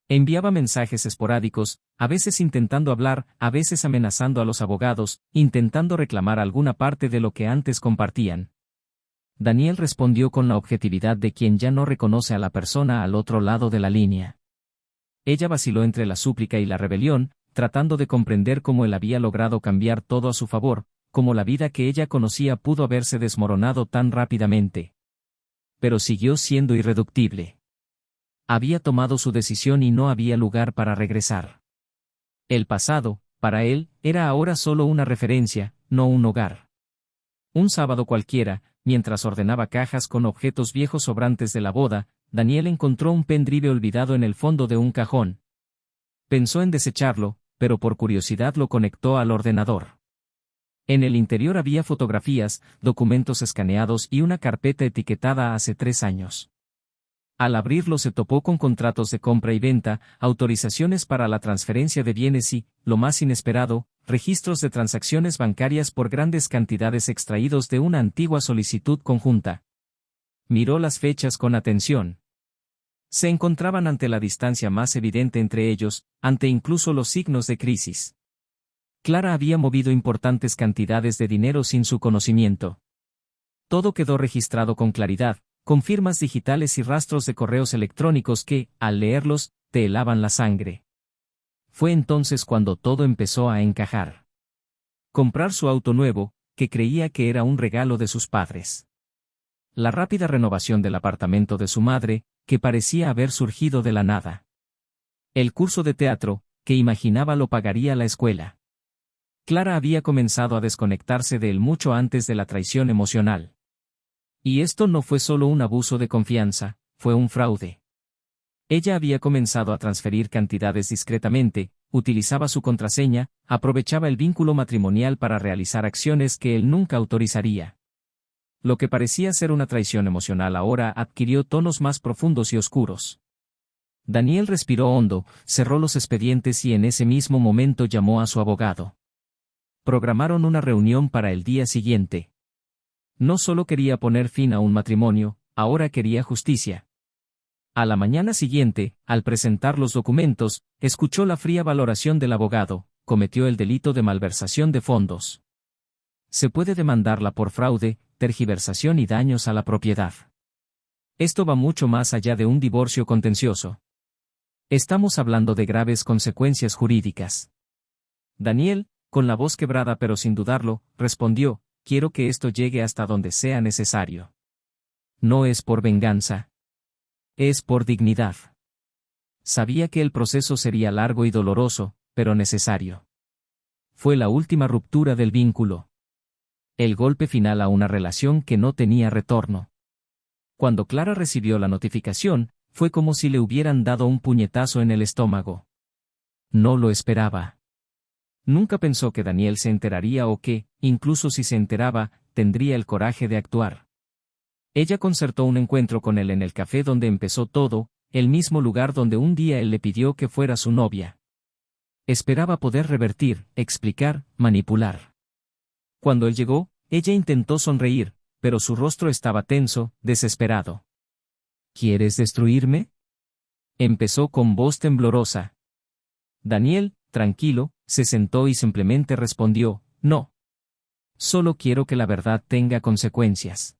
Enviaba mensajes esporádicos, a veces intentando hablar, a veces amenazando a los abogados, intentando reclamar alguna parte de lo que antes compartían. Daniel respondió con la objetividad de quien ya no reconoce a la persona al otro lado de la línea. Ella vaciló entre la súplica y la rebelión, tratando de comprender cómo él había logrado cambiar todo a su favor, cómo la vida que ella conocía pudo haberse desmoronado tan rápidamente. Pero siguió siendo irreductible. Había tomado su decisión y no había lugar para regresar. El pasado, para él, era ahora solo una referencia, no un hogar. Un sábado cualquiera, mientras ordenaba cajas con objetos viejos sobrantes de la boda, Daniel encontró un pendrive olvidado en el fondo de un cajón. Pensó en desecharlo, pero por curiosidad lo conectó al ordenador. En el interior había fotografías, documentos escaneados y una carpeta etiquetada hace 3 años. Al abrirlo se topó con contratos de compra y venta, autorizaciones para la transferencia de bienes y, lo más inesperado, registros de transacciones bancarias por grandes cantidades extraídos de una antigua solicitud conjunta. Miró las fechas con atención. Se encontraban ante la distancia más evidente entre ellos, ante incluso los signos de crisis. Clara había movido importantes cantidades de dinero sin su conocimiento. Todo quedó registrado con claridad, con firmas digitales y rastros de correos electrónicos que, al leerlos, te helaban la sangre. Fue entonces cuando todo empezó a encajar. Comprar su auto nuevo, que creía que era un regalo de sus padres. La rápida renovación del apartamento de su madre, que parecía haber surgido de la nada. El curso de teatro, que imaginaba lo pagaría la escuela. Clara había comenzado a desconectarse de él mucho antes de la traición emocional. Y esto no fue solo un abuso de confianza, fue un fraude. Ella había comenzado a transferir cantidades discretamente, utilizaba su contraseña, aprovechaba el vínculo matrimonial para realizar acciones que él nunca autorizaría. Lo que parecía ser una traición emocional ahora adquirió tonos más profundos y oscuros. Daniel respiró hondo, cerró los expedientes y en ese mismo momento llamó a su abogado. Programaron una reunión para el día siguiente. No solo quería poner fin a un matrimonio, ahora quería justicia. A la mañana siguiente, al presentar los documentos, escuchó la fría valoración del abogado: cometió el delito de malversación de fondos. Se puede demandarla por fraude, tergiversación y daños a la propiedad. Esto va mucho más allá de un divorcio contencioso. Estamos hablando de graves consecuencias jurídicas. Daniel, con la voz quebrada pero sin dudarlo, respondió, quiero que esto llegue hasta donde sea necesario. No es por venganza. Es por dignidad. Sabía que el proceso sería largo y doloroso, pero necesario. Fue la última ruptura del vínculo. El golpe final a una relación que no tenía retorno. Cuando Clara recibió la notificación, fue como si le hubieran dado un puñetazo en el estómago. No lo esperaba. Nunca pensó que Daniel se enteraría o que, incluso si se enteraba, tendría el coraje de actuar. Ella concertó un encuentro con él en el café donde empezó todo, el mismo lugar donde un día él le pidió que fuera su novia. Esperaba poder revertir, explicar, manipular. Cuando él llegó, ella intentó sonreír, pero su rostro estaba tenso, desesperado. ¿Quieres destruirme? Empezó con voz temblorosa. Daniel, tranquilo, se sentó y simplemente respondió, no. Solo quiero que la verdad tenga consecuencias.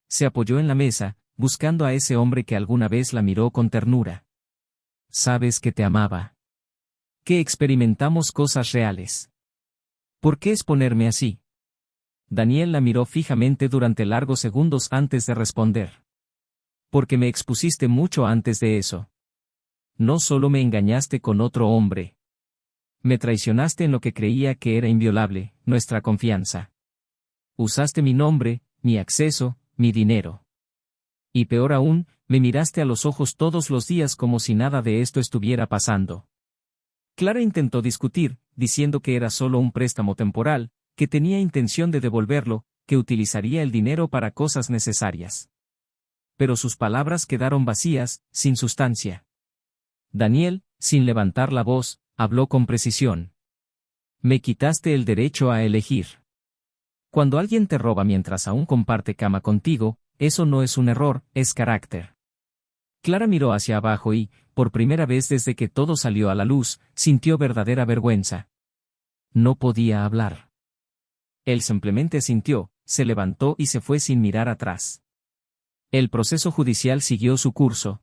Se apoyó en la mesa, buscando a ese hombre que alguna vez la miró con ternura. Sabes que te amaba. Que experimentamos cosas reales. ¿Por qué exponerme así? Daniel la miró fijamente durante largos segundos antes de responder. Porque me expusiste mucho antes de eso. No solo me engañaste con otro hombre. Me traicionaste en lo que creía que era inviolable, nuestra confianza. Usaste mi nombre, mi acceso, mi dinero. Y peor aún, me miraste a los ojos todos los días como si nada de esto estuviera pasando. Clara intentó discutir, diciendo que era solo un préstamo temporal, que tenía intención de devolverlo, que utilizaría el dinero para cosas necesarias. Pero sus palabras quedaron vacías, sin sustancia. Daniel, sin levantar la voz, habló con precisión. Me quitaste el derecho a elegir. Cuando alguien te roba mientras aún comparte cama contigo, eso no es un error, es carácter. Clara miró hacia abajo y, por primera vez desde que todo salió a la luz, sintió verdadera vergüenza. No podía hablar. Él simplemente sintió, se levantó y se fue sin mirar atrás. El proceso judicial siguió su curso.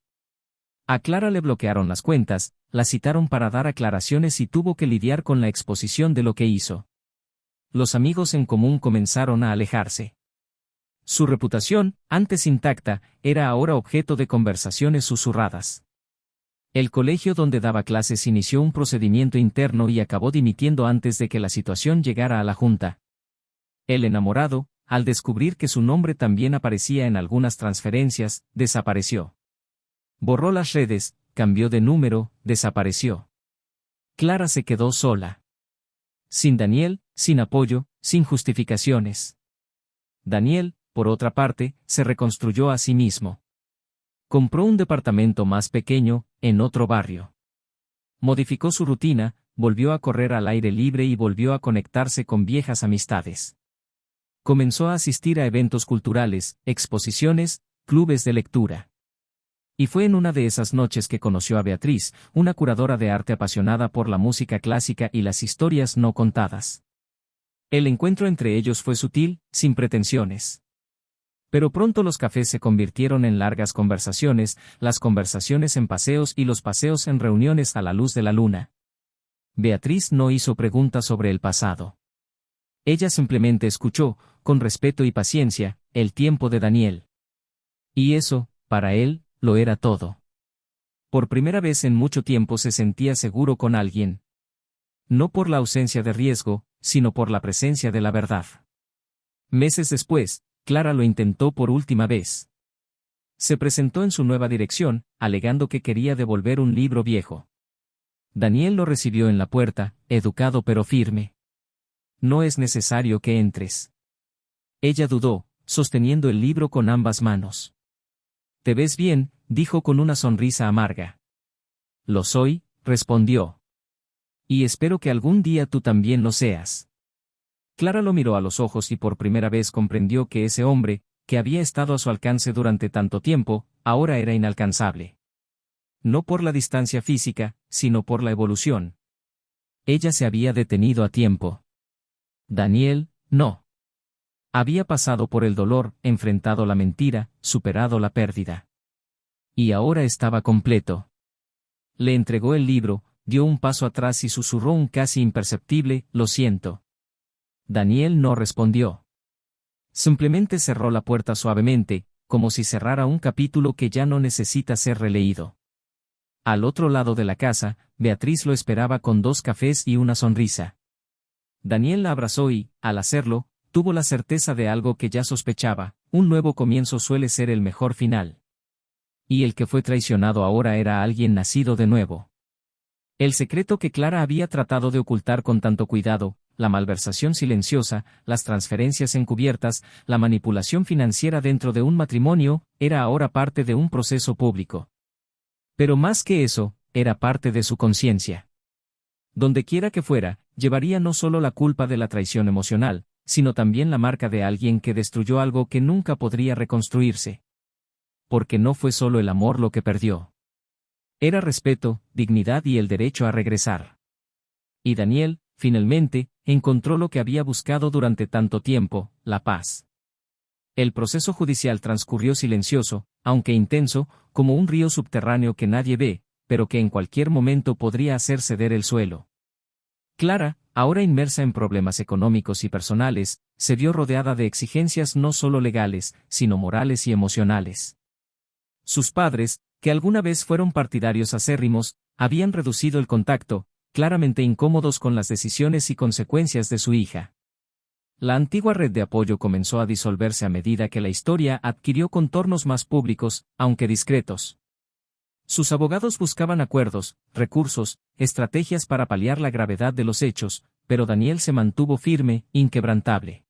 A Clara le bloquearon las cuentas, la citaron para dar aclaraciones y tuvo que lidiar con la exposición de lo que hizo. Los amigos en común comenzaron a alejarse. Su reputación, antes intacta, era ahora objeto de conversaciones susurradas. El colegio donde daba clases inició un procedimiento interno y acabó dimitiendo antes de que la situación llegara a la junta. El enamorado, al descubrir que su nombre también aparecía en algunas transferencias, desapareció. Borró las redes, cambió de número, desapareció. Clara se quedó sola. Sin Daniel, sin apoyo, sin justificaciones. Daniel, por otra parte, se reconstruyó a sí mismo. Compró un departamento más pequeño, en otro barrio. Modificó su rutina, volvió a correr al aire libre y volvió a conectarse con viejas amistades. Comenzó a asistir a eventos culturales, exposiciones, clubes de lectura. Y fue en una de esas noches que conoció a Beatriz, una curadora de arte apasionada por la música clásica y las historias no contadas. El encuentro entre ellos fue sutil, sin pretensiones. Pero pronto los cafés se convirtieron en largas conversaciones, las conversaciones en paseos y los paseos en reuniones a la luz de la luna. Beatriz no hizo preguntas sobre el pasado. Ella simplemente escuchó, con respeto y paciencia, el tiempo de Daniel. Y eso, para él, lo era todo. Por primera vez en mucho tiempo se sentía seguro con alguien. No por la ausencia de riesgo, sino por la presencia de la verdad. Meses después, Clara lo intentó por última vez. Se presentó en su nueva dirección, alegando que quería devolver un libro viejo. Daniel lo recibió en la puerta, educado pero firme. No es necesario que entres. Ella dudó, sosteniendo el libro con ambas manos. Te ves bien, dijo con una sonrisa amarga. Lo soy, respondió. Y espero que algún día tú también lo seas. Clara lo miró a los ojos y por primera vez comprendió que ese hombre, que había estado a su alcance durante tanto tiempo, ahora era inalcanzable. No por la distancia física, sino por la evolución. Ella se había detenido a tiempo. Daniel, no. Había pasado por el dolor, enfrentado la mentira, superado la pérdida. Y ahora estaba completo. Le entregó el libro, dio un paso atrás y susurró un casi imperceptible, «Lo siento». Daniel no respondió. Simplemente cerró la puerta suavemente, como si cerrara un capítulo que ya no necesita ser releído. Al otro lado de la casa, Beatriz lo esperaba con 2 cafés y una sonrisa. Daniel la abrazó y, al hacerlo, tuvo la certeza de algo que ya sospechaba: un nuevo comienzo suele ser el mejor final. Y el que fue traicionado ahora era alguien nacido de nuevo. El secreto que Clara había tratado de ocultar con tanto cuidado, la malversación silenciosa, las transferencias encubiertas, la manipulación financiera dentro de un matrimonio, era ahora parte de un proceso público. Pero más que eso, era parte de su conciencia. Dondequiera que fuera, llevaría no solo la culpa de la traición emocional, sino también la marca de alguien que destruyó algo que nunca podría reconstruirse. Porque no fue solo el amor lo que perdió. Era respeto, dignidad y el derecho a regresar. Y Daniel, finalmente, encontró lo que había buscado durante tanto tiempo: la paz. El proceso judicial transcurrió silencioso, aunque intenso, como un río subterráneo que nadie ve, pero que en cualquier momento podría hacer ceder el suelo. Clara, ahora inmersa en problemas económicos y personales, se vio rodeada de exigencias no solo legales, sino morales y emocionales. Sus padres, que alguna vez fueron partidarios acérrimos, habían reducido el contacto, claramente incómodos con las decisiones y consecuencias de su hija. La antigua red de apoyo comenzó a disolverse a medida que la historia adquirió contornos más públicos, aunque discretos. Sus abogados buscaban acuerdos, recursos, estrategias para paliar la gravedad de los hechos, pero Daniel se mantuvo firme, inquebrantable.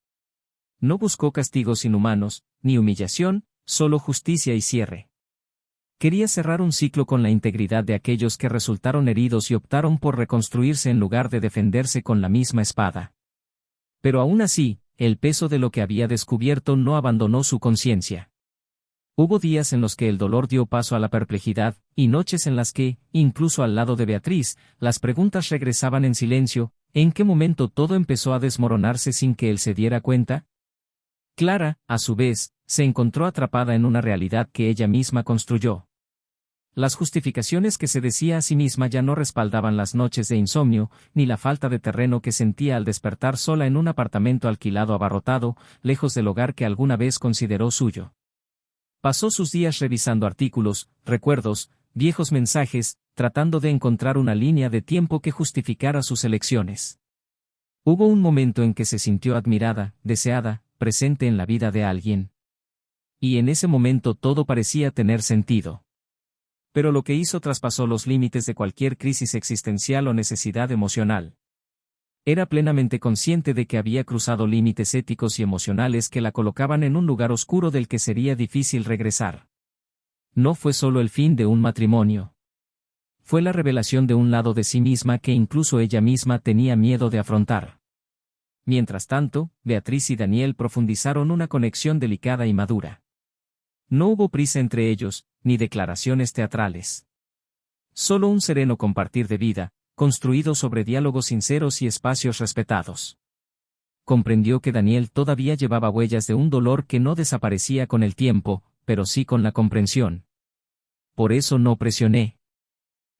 No buscó castigos inhumanos, ni humillación, solo justicia y cierre. Quería cerrar un ciclo con la integridad de aquellos que resultaron heridos y optaron por reconstruirse en lugar de defenderse con la misma espada. Pero aún así, el peso de lo que había descubierto no abandonó su conciencia. Hubo días en los que el dolor dio paso a la perplejidad, y noches en las que, incluso al lado de Beatriz, las preguntas regresaban en silencio: ¿en qué momento todo empezó a desmoronarse sin que él se diera cuenta? Clara, a su vez, se encontró atrapada en una realidad que ella misma construyó. Las justificaciones que se decía a sí misma ya no respaldaban las noches de insomnio, ni la falta de terreno que sentía al despertar sola en un apartamento alquilado abarrotado, lejos del hogar que alguna vez consideró suyo. Pasó sus días revisando artículos, recuerdos, viejos mensajes, tratando de encontrar una línea de tiempo que justificara sus elecciones. Hubo un momento en que se sintió admirada, deseada, presente en la vida de alguien. Y en ese momento todo parecía tener sentido. Pero lo que hizo traspasó los límites de cualquier crisis existencial o necesidad emocional. Era plenamente consciente de que había cruzado límites éticos y emocionales que la colocaban en un lugar oscuro del que sería difícil regresar. No fue solo el fin de un matrimonio. Fue la revelación de un lado de sí misma que incluso ella misma tenía miedo de afrontar. Mientras tanto, Beatriz y Daniel profundizaron una conexión delicada y madura. No hubo prisa entre ellos, ni declaraciones teatrales. Solo un sereno compartir de vida, construido sobre diálogos sinceros y espacios respetados. Comprendió que Daniel todavía llevaba huellas de un dolor que no desaparecía con el tiempo, pero sí con la comprensión. Por eso no presioné.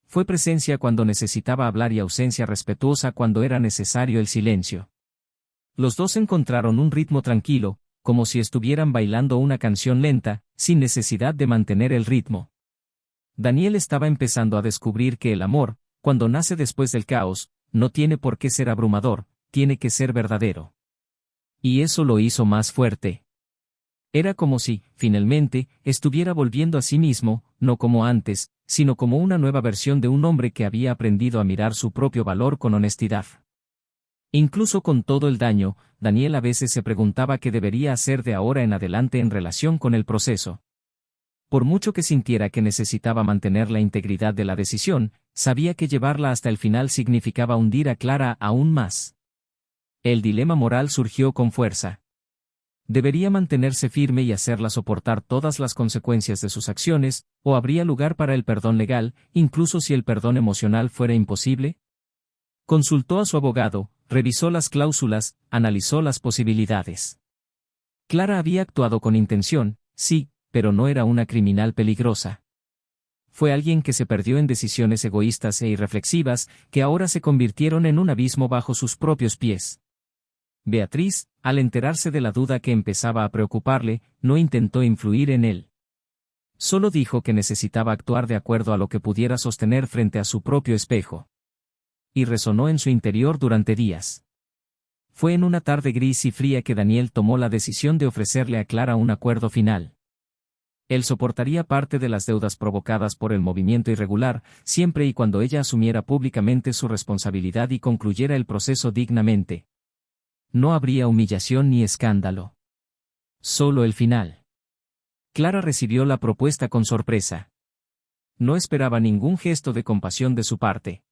Fue presencia cuando necesitaba hablar y ausencia respetuosa cuando era necesario el silencio. Los dos encontraron un ritmo tranquilo, como si estuvieran bailando una canción lenta, sin necesidad de mantener el ritmo. Daniel estaba empezando a descubrir que el amor, cuando nace después del caos, no tiene por qué ser abrumador, tiene que ser verdadero. Y eso lo hizo más fuerte. Era como si, finalmente, estuviera volviendo a sí mismo, no como antes, sino como una nueva versión de un hombre que había aprendido a mirar su propio valor con honestidad. Incluso con todo el daño, Daniel a veces se preguntaba qué debería hacer de ahora en adelante en relación con el proceso. Por mucho que sintiera que necesitaba mantener la integridad de la decisión, sabía que llevarla hasta el final significaba hundir a Clara aún más. El dilema moral surgió con fuerza. ¿Debería mantenerse firme y hacerla soportar todas las consecuencias de sus acciones, o habría lugar para el perdón legal, incluso si el perdón emocional fuera imposible? Consultó a su abogado, revisó las cláusulas, analizó las posibilidades. Clara había actuado con intención, sí, pero no era una criminal peligrosa. fue alguien que se perdió en decisiones egoístas e irreflexivas, que ahora se convirtieron en un abismo bajo sus propios pies. Beatriz, al enterarse de la duda que empezaba a preocuparle, no intentó influir en él. Solo dijo que necesitaba actuar de acuerdo a lo que pudiera sostener frente a su propio espejo. Y resonó en su interior durante días. Fue en una tarde gris y fría que Daniel tomó la decisión de ofrecerle a Clara un acuerdo final. Él soportaría parte de las deudas provocadas por el movimiento irregular, siempre y cuando ella asumiera públicamente su responsabilidad y concluyera el proceso dignamente. No habría humillación ni escándalo. Solo el final. Clara recibió la propuesta con sorpresa. No esperaba ningún gesto de compasión de su parte.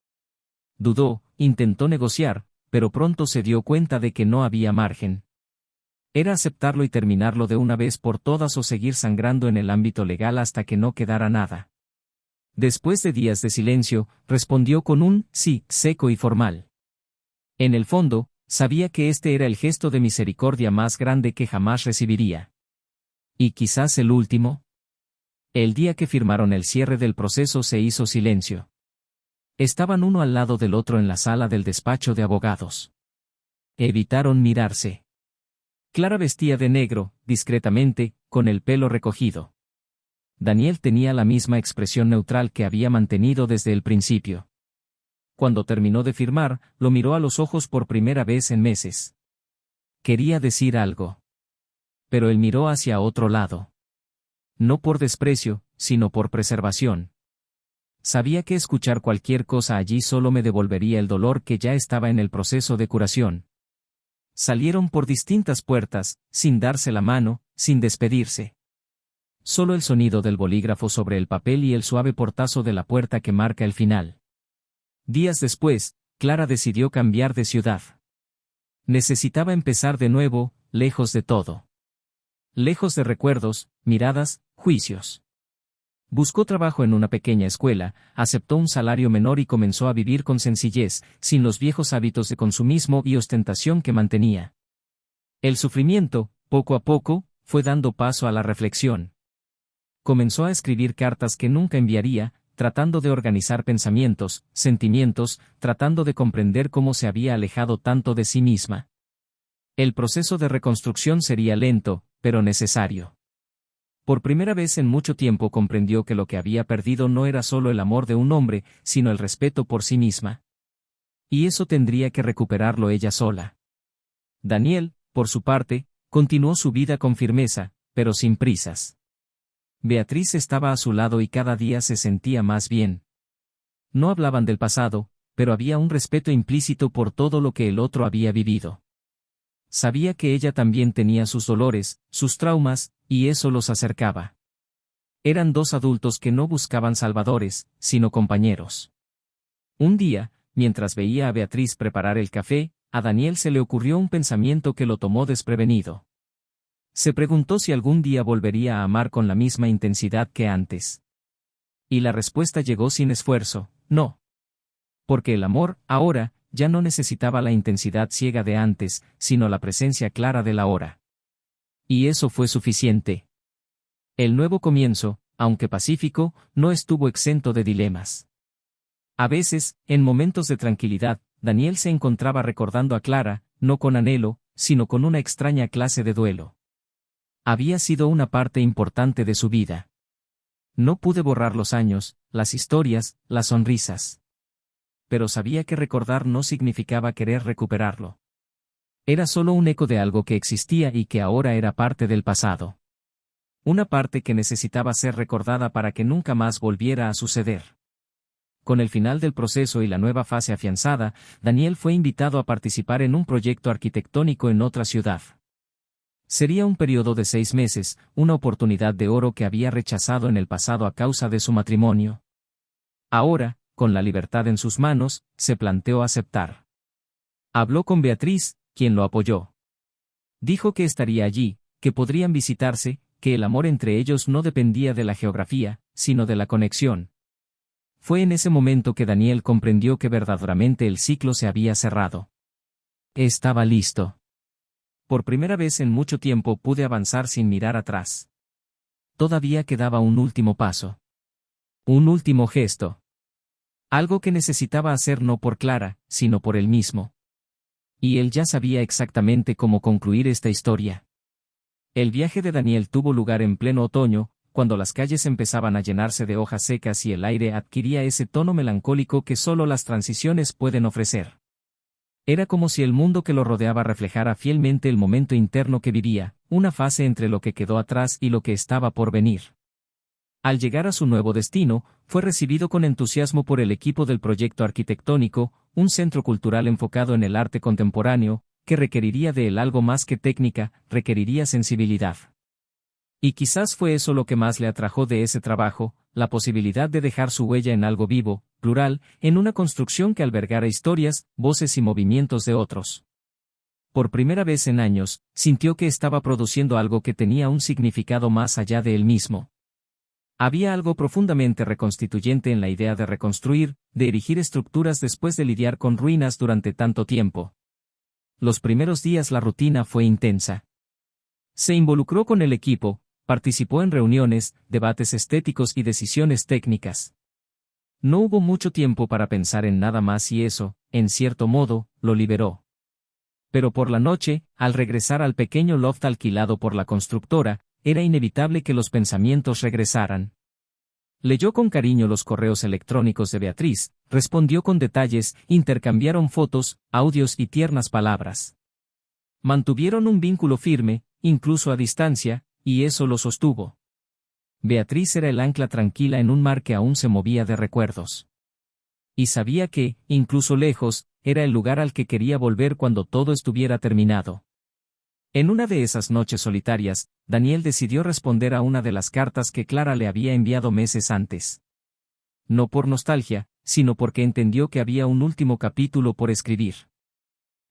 Dudó, intentó negociar, pero pronto se dio cuenta de que no había margen. Era aceptarlo y terminarlo de una vez por todas o seguir sangrando en el ámbito legal hasta que no quedara nada. Después de días de silencio, respondió con un sí, seco y formal. En el fondo, sabía que este era el gesto de misericordia más grande que jamás recibiría. ¿Y quizás el último? El día que firmaron el cierre del proceso se hizo silencio. Estaban uno al lado del otro en la sala del despacho de abogados. Evitaron mirarse. Clara vestía de negro, discretamente, con el pelo recogido. Daniel tenía la misma expresión neutral que había mantenido desde el principio. Cuando terminó de firmar, lo miró a los ojos por primera vez en meses. Quería decir algo. Pero él miró hacia otro lado. No por desprecio, sino por preservación. Sabía que escuchar cualquier cosa allí solo me devolvería el dolor que ya estaba en el proceso de curación. Salieron por distintas puertas, sin darse la mano, sin despedirse. Solo el sonido del bolígrafo sobre el papel y el suave portazo de la puerta que marca el final. Días después, Clara decidió cambiar de ciudad. Necesitaba empezar de nuevo, lejos de todo. Lejos de recuerdos, miradas, juicios. Buscó trabajo en una pequeña escuela, aceptó un salario menor y comenzó a vivir con sencillez, sin los viejos hábitos de consumismo y ostentación que mantenía. El sufrimiento, poco a poco, fue dando paso a la reflexión. Comenzó a escribir cartas que nunca enviaría, tratando de organizar pensamientos, sentimientos, tratando de comprender cómo se había alejado tanto de sí misma. El proceso de reconstrucción sería lento, pero necesario. Por primera vez en mucho tiempo comprendió que lo que había perdido no era solo el amor de un hombre, sino el respeto por sí misma. Y eso tendría que recuperarlo ella sola. Daniel, por su parte, continuó su vida con firmeza, pero sin prisas. Beatriz estaba a su lado y cada día se sentía más bien. No hablaban del pasado, pero había un respeto implícito por todo lo que el otro había vivido. Sabía que ella también tenía sus dolores, sus traumas, y eso los acercaba. Eran dos adultos que no buscaban salvadores, sino compañeros. Un día, mientras veía a Beatriz preparar el café, a Daniel se le ocurrió un pensamiento que lo tomó desprevenido. Se preguntó si algún día volvería a amar con la misma intensidad que antes. Y la respuesta llegó sin esfuerzo, no. Porque el amor, ahora, ya no necesitaba la intensidad ciega de antes, sino la presencia clara del ahora. Y eso fue suficiente. El nuevo comienzo, aunque pacífico, no estuvo exento de dilemas. A veces, en momentos de tranquilidad, Daniel se encontraba recordando a Clara, no con anhelo, sino con una extraña clase de duelo. Había sido una parte importante de su vida. No pude borrar los años, las historias, las sonrisas. Pero sabía que recordar no significaba querer recuperarlo. Era solo un eco de algo que existía y que ahora era parte del pasado. Una parte que necesitaba ser recordada para que nunca más volviera a suceder. Con el final del proceso y la nueva fase afianzada, Daniel fue invitado a participar en un proyecto arquitectónico en otra ciudad. Sería un periodo de 6 meses, una oportunidad de oro que había rechazado en el pasado a causa de su matrimonio. Ahora, con la libertad en sus manos, se planteó aceptar. Habló con Beatriz, quien lo apoyó. Dijo que estaría allí, que podrían visitarse, que el amor entre ellos no dependía de la geografía, sino de la conexión. Fue en ese momento que Daniel comprendió que verdaderamente el ciclo se había cerrado. Estaba listo. Por primera vez en mucho tiempo pude avanzar sin mirar atrás. Todavía quedaba un último paso. Un último gesto. Algo que necesitaba hacer no por Clara, sino por él mismo. Y él ya sabía exactamente cómo concluir esta historia. El viaje de Daniel tuvo lugar en pleno otoño, cuando las calles empezaban a llenarse de hojas secas y el aire adquiría ese tono melancólico que solo las transiciones pueden ofrecer. Era como si el mundo que lo rodeaba reflejara fielmente el momento interno que vivía, una fase entre lo que quedó atrás y lo que estaba por venir. Al llegar a su nuevo destino, fue recibido con entusiasmo por el equipo del proyecto arquitectónico, un centro cultural enfocado en el arte contemporáneo, que requeriría de él algo más que técnica, requeriría sensibilidad. Y quizás fue eso lo que más le atrajo de ese trabajo, la posibilidad de dejar su huella en algo vivo, plural, en una construcción que albergara historias, voces y movimientos de otros. Por primera vez en años, sintió que estaba produciendo algo que tenía un significado más allá de él mismo. Había algo profundamente reconstituyente en la idea de reconstruir, de erigir estructuras después de lidiar con ruinas durante tanto tiempo. Los primeros días la rutina fue intensa. Se involucró con el equipo, participó en reuniones, debates estéticos y decisiones técnicas. No hubo mucho tiempo para pensar en nada más y eso, en cierto modo, lo liberó. Pero por la noche, al regresar al pequeño loft alquilado por la constructora, era inevitable que los pensamientos regresaran. Leyó con cariño los correos electrónicos de Beatriz, respondió con detalles, intercambiaron fotos, audios y tiernas palabras. Mantuvieron un vínculo firme, incluso a distancia, y eso lo sostuvo. Beatriz era el ancla tranquila en un mar que aún se movía de recuerdos. Y sabía que, incluso lejos, era el lugar al que quería volver cuando todo estuviera terminado. En una de esas noches solitarias, Daniel decidió responder a una de las cartas que Clara le había enviado meses antes. No por nostalgia, sino porque entendió que había un último capítulo por escribir.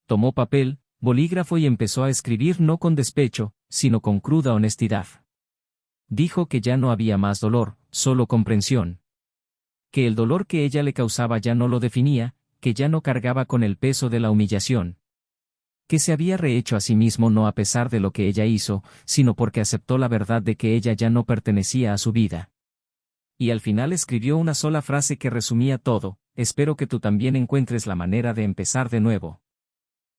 Tomó papel, bolígrafo y empezó a escribir no con despecho, sino con cruda honestidad. Dijo que ya no había más dolor, solo comprensión. Que el dolor que ella le causaba ya no lo definía, que ya no cargaba con el peso de la humillación. Que se había rehecho a sí mismo no a pesar de lo que ella hizo, sino porque aceptó la verdad de que ella ya no pertenecía a su vida. Y al final escribió una sola frase que resumía todo: espero que tú también encuentres la manera de empezar de nuevo.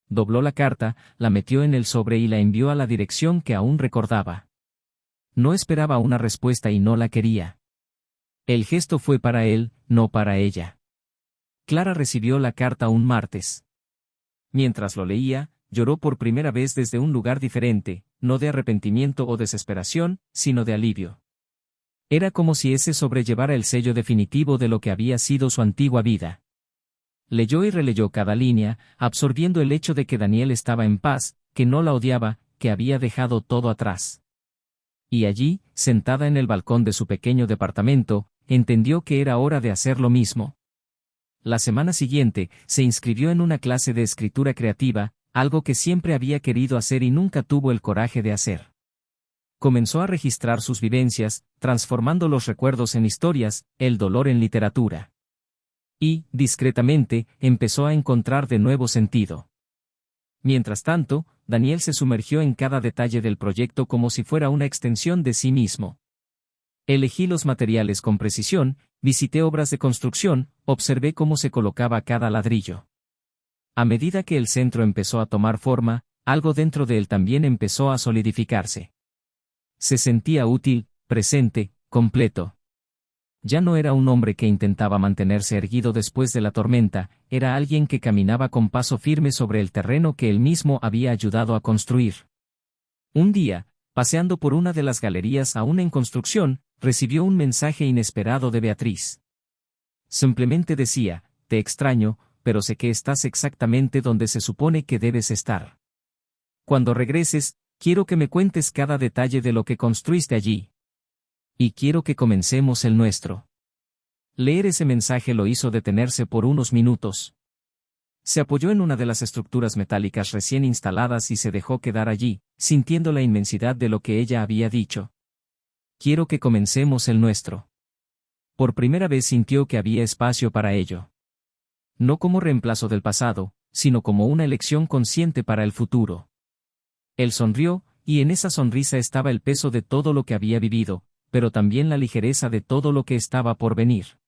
Dobló la carta, la metió en el sobre y la envió a la dirección que aún recordaba. No esperaba una respuesta y no la quería. El gesto fue para él, no para ella. Clara recibió la carta un martes. Mientras lo leía, lloró por primera vez desde un lugar diferente, no de arrepentimiento o desesperación, sino de alivio. Era como si ese sobrellevara el sello definitivo de lo que había sido su antigua vida. Leyó y releyó cada línea, absorbiendo el hecho de que Daniel estaba en paz, que no la odiaba, que había dejado todo atrás. Y allí, sentada en el balcón de su pequeño departamento, entendió que era hora de hacer lo mismo. La semana siguiente, se inscribió en una clase de escritura creativa, algo que siempre había querido hacer y nunca tuvo el coraje de hacer. Comenzó a registrar sus vivencias, transformando los recuerdos en historias, el dolor en literatura. Y, discretamente, empezó a encontrar de nuevo sentido. Mientras tanto, Daniel se sumergió en cada detalle del proyecto como si fuera una extensión de sí mismo. Elegí los materiales con precisión, visité obras de construcción, observé cómo se colocaba cada ladrillo. A medida que el centro empezó a tomar forma, algo dentro de él también empezó a solidificarse. Se sentía útil, presente, completo. Ya no era un hombre que intentaba mantenerse erguido después de la tormenta, era alguien que caminaba con paso firme sobre el terreno que él mismo había ayudado a construir. Un día, paseando por una de las galerías aún en construcción, recibió un mensaje inesperado de Beatriz. Simplemente decía: te extraño, pero sé que estás exactamente donde se supone que debes estar. Cuando regreses, quiero que me cuentes cada detalle de lo que construiste allí. Y quiero que comencemos el nuestro. Leer ese mensaje lo hizo detenerse por unos minutos. Se apoyó en una de las estructuras metálicas recién instaladas y se dejó quedar allí, sintiendo la inmensidad de lo que ella había dicho. Quiero que comencemos el nuestro. Por primera vez sintió que había espacio para ello. No como reemplazo del pasado, sino como una elección consciente para el futuro. Él sonrió, y en esa sonrisa estaba el peso de todo lo que había vivido, pero también la ligereza de todo lo que estaba por venir.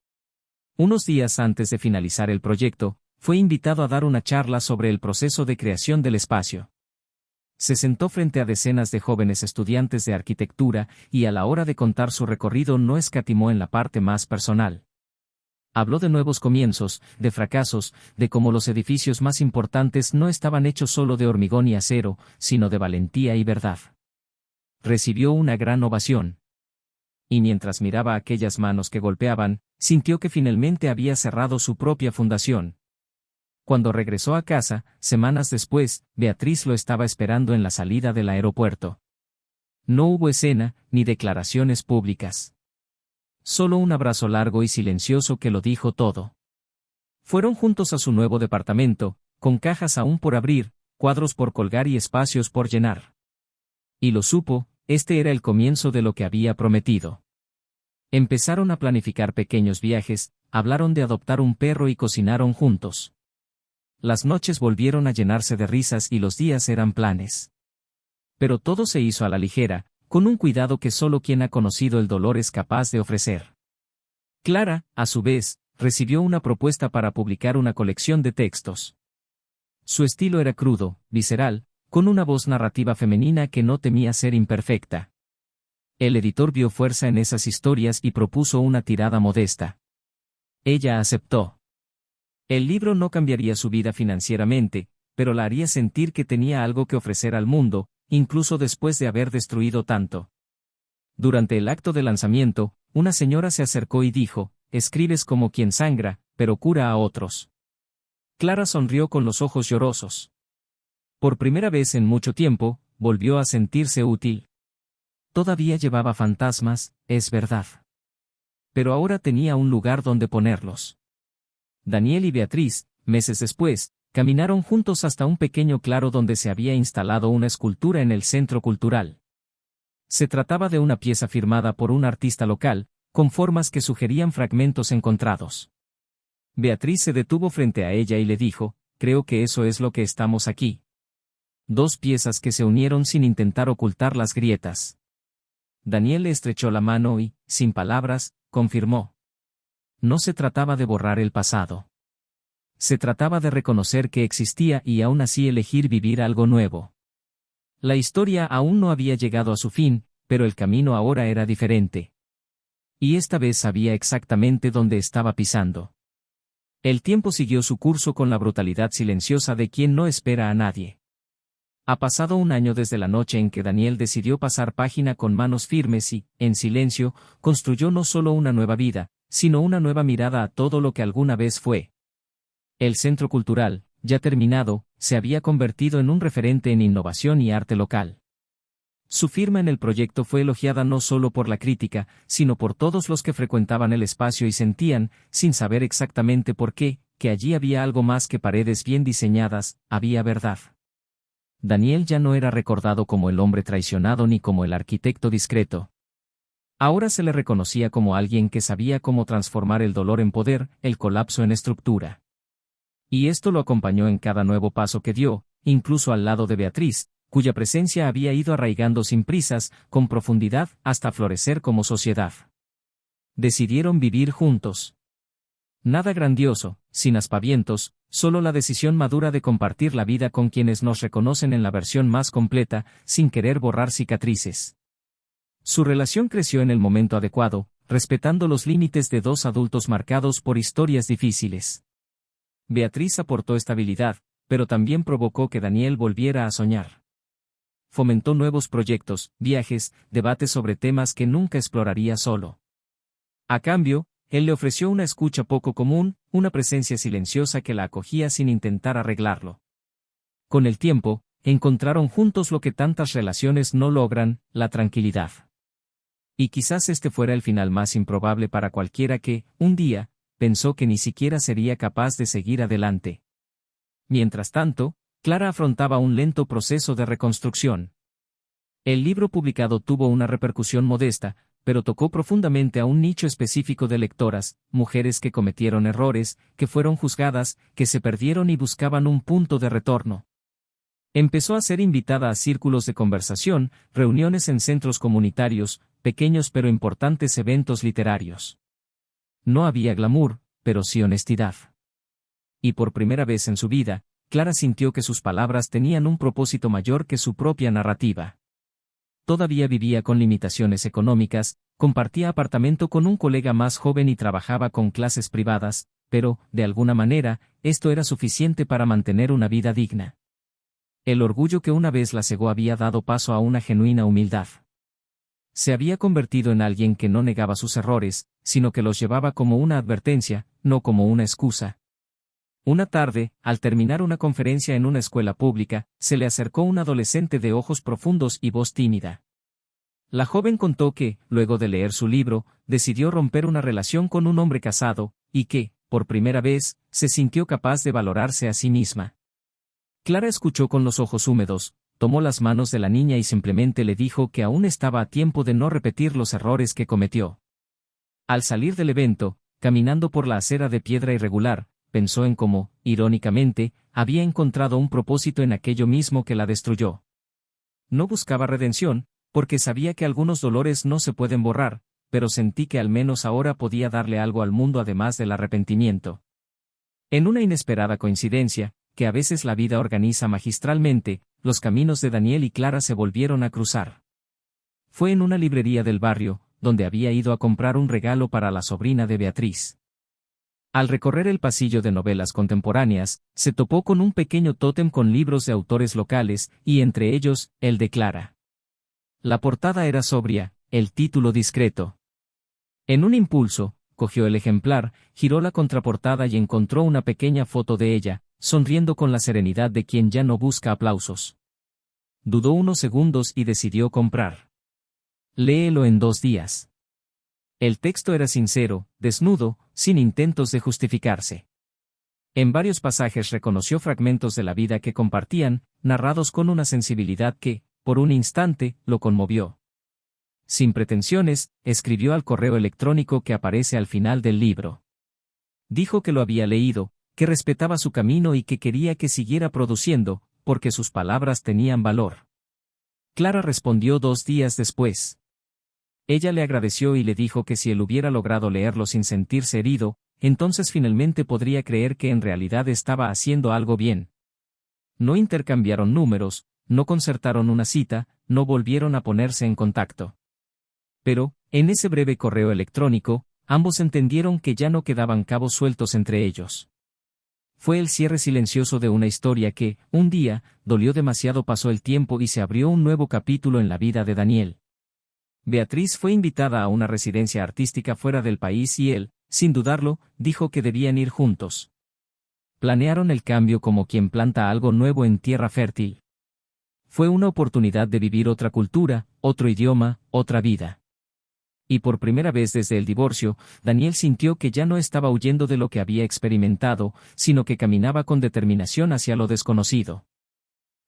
Unos días antes de finalizar el proyecto, fue invitado a dar una charla sobre el proceso de creación del espacio. Se sentó frente a decenas de jóvenes estudiantes de arquitectura y a la hora de contar su recorrido no escatimó en la parte más personal. Habló de nuevos comienzos, de fracasos, de cómo los edificios más importantes no estaban hechos solo de hormigón y acero, sino de valentía y verdad. Recibió una gran ovación. Y mientras miraba aquellas manos que golpeaban, sintió que finalmente había cerrado su propia fundación. Cuando regresó a casa, semanas después, Beatriz lo estaba esperando en la salida del aeropuerto. No hubo escena, ni declaraciones públicas. Solo un abrazo largo y silencioso que lo dijo todo. Fueron juntos a su nuevo departamento, con cajas aún por abrir, cuadros por colgar y espacios por llenar. Y lo supo, este era el comienzo de lo que había prometido. Empezaron a planificar pequeños viajes, hablaron de adoptar un perro y cocinaron juntos. Las noches volvieron a llenarse de risas y los días eran planes. Pero todo se hizo a la ligera, con un cuidado que solo quien ha conocido el dolor es capaz de ofrecer. Clara, a su vez, recibió una propuesta para publicar una colección de textos. Su estilo era crudo, visceral, con una voz narrativa femenina que no temía ser imperfecta. El editor vio fuerza en esas historias y propuso una tirada modesta. Ella aceptó. El libro no cambiaría su vida financieramente, pero la haría sentir que tenía algo que ofrecer al mundo, incluso después de haber destruido tanto. Durante el acto de lanzamiento, una señora se acercó y dijo, «Escribes como quien sangra, pero cura a otros». Clara sonrió con los ojos llorosos. Por primera vez en mucho tiempo, volvió a sentirse útil. Todavía llevaba fantasmas, es verdad. Pero ahora tenía un lugar donde ponerlos. Daniel y Beatriz, meses después, caminaron juntos hasta un pequeño claro donde se había instalado una escultura en el centro cultural. Se trataba de una pieza firmada por un artista local, con formas que sugerían fragmentos encontrados. Beatriz se detuvo frente a ella y le dijo, «Creo que eso es lo que estamos aquí». Dos piezas que se unieron sin intentar ocultar las grietas. Daniel le estrechó la mano y, sin palabras, confirmó. No se trataba de borrar el pasado. Se trataba de reconocer que existía y aún así elegir vivir algo nuevo. La historia aún no había llegado a su fin, pero el camino ahora era diferente. Y esta vez sabía exactamente dónde estaba pisando. El tiempo siguió su curso con la brutalidad silenciosa de quien no espera a nadie. Ha pasado un año desde la noche en que Daniel decidió pasar página con manos firmes y, en silencio, construyó no solo una nueva vida, sino una nueva mirada a todo lo que alguna vez fue. El centro cultural, ya terminado, se había convertido en un referente en innovación y arte local. Su firma en el proyecto fue elogiada no solo por la crítica, sino por todos los que frecuentaban el espacio y sentían, sin saber exactamente por qué, que allí había algo más que paredes bien diseñadas, había verdad. Daniel ya no era recordado como el hombre traicionado ni como el arquitecto discreto. Ahora se le reconocía como alguien que sabía cómo transformar el dolor en poder, el colapso en estructura. Y esto lo acompañó en cada nuevo paso que dio, incluso al lado de Beatriz, cuya presencia había ido arraigando sin prisas, con profundidad, hasta florecer como sociedad. Decidieron vivir juntos. Nada grandioso, sin aspavientos, solo la decisión madura de compartir la vida con quienes nos reconocen en la versión más completa, sin querer borrar cicatrices. Su relación creció en el momento adecuado, respetando los límites de dos adultos marcados por historias difíciles. Beatriz aportó estabilidad, pero también provocó que Daniel volviera a soñar. Fomentó nuevos proyectos, viajes, debates sobre temas que nunca exploraría solo. A cambio, él le ofreció una escucha poco común, una presencia silenciosa que la acogía sin intentar arreglarlo. Con el tiempo, encontraron juntos lo que tantas relaciones no logran, la tranquilidad. Y quizás este fuera el final más improbable para cualquiera que, un día, pensó que ni siquiera sería capaz de seguir adelante. Mientras tanto, Clara afrontaba un lento proceso de reconstrucción. El libro publicado tuvo una repercusión modesta, pero tocó profundamente a un nicho específico de lectoras, mujeres que cometieron errores, que fueron juzgadas, que se perdieron y buscaban un punto de retorno. Empezó a ser invitada a círculos de conversación, reuniones en centros comunitarios, pequeños pero importantes eventos literarios. No había glamour, pero sí honestidad. Y por primera vez en su vida, Clara sintió que sus palabras tenían un propósito mayor que su propia narrativa. Todavía vivía con limitaciones económicas, compartía apartamento con un colega más joven y trabajaba con clases privadas, pero, de alguna manera, esto era suficiente para mantener una vida digna. El orgullo que una vez la cegó había dado paso a una genuina humildad. Se había convertido en alguien que no negaba sus errores, sino que los llevaba como una advertencia, no como una excusa. Una tarde, al terminar una conferencia en una escuela pública, se le acercó un adolescente de ojos profundos y voz tímida. La joven contó que, luego de leer su libro, decidió romper una relación con un hombre casado, y que, por primera vez, se sintió capaz de valorarse a sí misma. Clara escuchó con los ojos húmedos, tomó las manos de la niña y simplemente le dijo que aún estaba a tiempo de no repetir los errores que cometió. Al salir del evento, caminando por la acera de piedra irregular, pensó en cómo, irónicamente, había encontrado un propósito en aquello mismo que la destruyó. No buscaba redención, porque sabía que algunos dolores no se pueden borrar, pero sentí que al menos ahora podía darle algo al mundo además del arrepentimiento. En una inesperada coincidencia, que a veces la vida organiza magistralmente, los caminos de Daniel y Clara se volvieron a cruzar. Fue en una librería del barrio, donde había ido a comprar un regalo para la sobrina de Beatriz. Al recorrer el pasillo de novelas contemporáneas, se topó con un pequeño tótem con libros de autores locales, y entre ellos, el de Clara. La portada era sobria, el título discreto. En un impulso, cogió el ejemplar, giró la contraportada y encontró una pequeña foto de ella, sonriendo con la serenidad de quien ya no busca aplausos. Dudó unos segundos y decidió comprar. Léelo en 2 días. El texto era sincero, desnudo, sin intentos de justificarse. En varios pasajes reconoció fragmentos de la vida que compartían, narrados con una sensibilidad que, por un instante, lo conmovió. Sin pretensiones, escribió al correo electrónico que aparece al final del libro. Dijo que lo había leído, que respetaba su camino y que quería que siguiera produciendo, porque sus palabras tenían valor. Clara respondió 2 días después. Ella le agradeció y le dijo que si él hubiera logrado leerlo sin sentirse herido, entonces finalmente podría creer que en realidad estaba haciendo algo bien. No intercambiaron números, no concertaron una cita, no volvieron a ponerse en contacto. Pero, en ese breve correo electrónico, ambos entendieron que ya no quedaban cabos sueltos entre ellos. Fue el cierre silencioso de una historia que, un día, dolió demasiado. Pasó el tiempo y se abrió un nuevo capítulo en la vida de Daniel. Beatriz fue invitada a una residencia artística fuera del país y él, sin dudarlo, dijo que debían ir juntos. Planearon el cambio como quien planta algo nuevo en tierra fértil. Fue una oportunidad de vivir otra cultura, otro idioma, otra vida. Y por primera vez desde el divorcio, Daniel sintió que ya no estaba huyendo de lo que había experimentado, sino que caminaba con determinación hacia lo desconocido.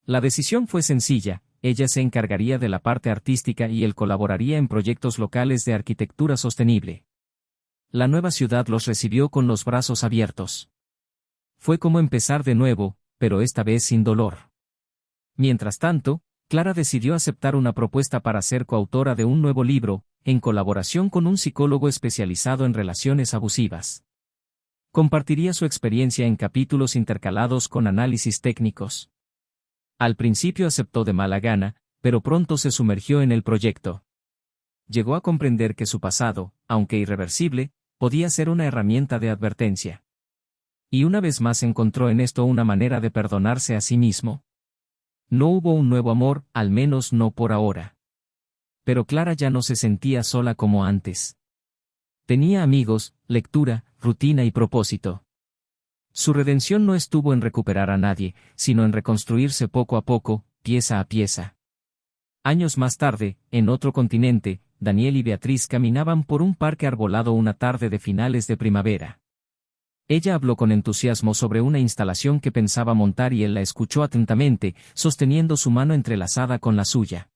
La decisión fue sencilla. Ella se encargaría de la parte artística y él colaboraría en proyectos locales de arquitectura sostenible. La nueva ciudad los recibió con los brazos abiertos. Fue como empezar de nuevo, pero esta vez sin dolor. Mientras tanto, Clara decidió aceptar una propuesta para ser coautora de un nuevo libro, en colaboración con un psicólogo especializado en relaciones abusivas. Compartiría su experiencia en capítulos intercalados con análisis técnicos. Al principio aceptó de mala gana, pero pronto se sumergió en el proyecto. Llegó a comprender que su pasado, aunque irreversible, podía ser una herramienta de advertencia. Y una vez más encontró en esto una manera de perdonarse a sí mismo. No hubo un nuevo amor, al menos no por ahora. Pero Clara ya no se sentía sola como antes. Tenía amigos, lectura, rutina y propósito. Su redención no estuvo en recuperar a nadie, sino en reconstruirse poco a poco, pieza a pieza. Años más tarde, en otro continente, Daniel y Beatriz caminaban por un parque arbolado una tarde de finales de primavera. Ella habló con entusiasmo sobre una instalación que pensaba montar y él la escuchó atentamente, sosteniendo su mano entrelazada con la suya.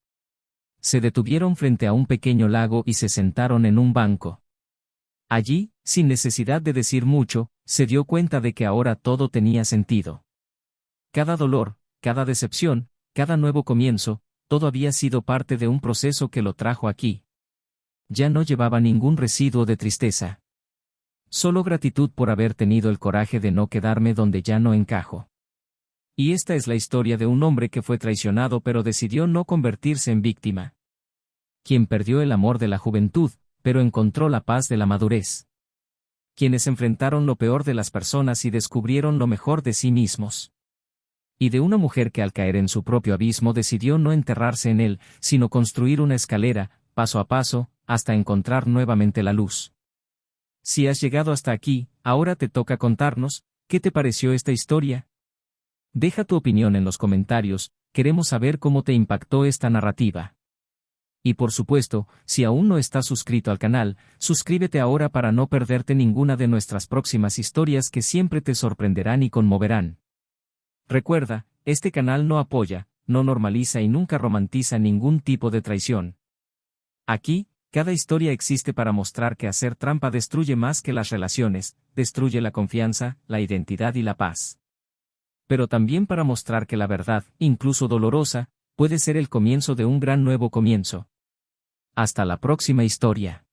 Se detuvieron frente a un pequeño lago y se sentaron en un banco. Allí, sin necesidad de decir mucho, se dio cuenta de que ahora todo tenía sentido. Cada dolor, cada decepción, cada nuevo comienzo, todo había sido parte de un proceso que lo trajo aquí. Ya no llevaba ningún residuo de tristeza. Solo gratitud por haber tenido el coraje de no quedarme donde ya no encajo. Y esta es la historia de un hombre que fue traicionado pero decidió no convertirse en víctima. Quien perdió el amor de la juventud, pero encontró la paz de la madurez. Quienes enfrentaron lo peor de las personas y descubrieron lo mejor de sí mismos. Y de una mujer que al caer en su propio abismo decidió no enterrarse en él, sino construir una escalera, paso a paso, hasta encontrar nuevamente la luz. Si has llegado hasta aquí, ahora te toca contarnos, ¿qué te pareció esta historia? Deja tu opinión en los comentarios, queremos saber cómo te impactó esta narrativa. Y por supuesto, si aún no estás suscrito al canal, suscríbete ahora para no perderte ninguna de nuestras próximas historias que siempre te sorprenderán y conmoverán. Recuerda, este canal no apoya, no normaliza y nunca romantiza ningún tipo de traición. Aquí, cada historia existe para mostrar que hacer trampa destruye más que las relaciones, destruye la confianza, la identidad y la paz. Pero también para mostrar que la verdad, incluso dolorosa, puede ser el comienzo de un gran nuevo comienzo. Hasta la próxima historia.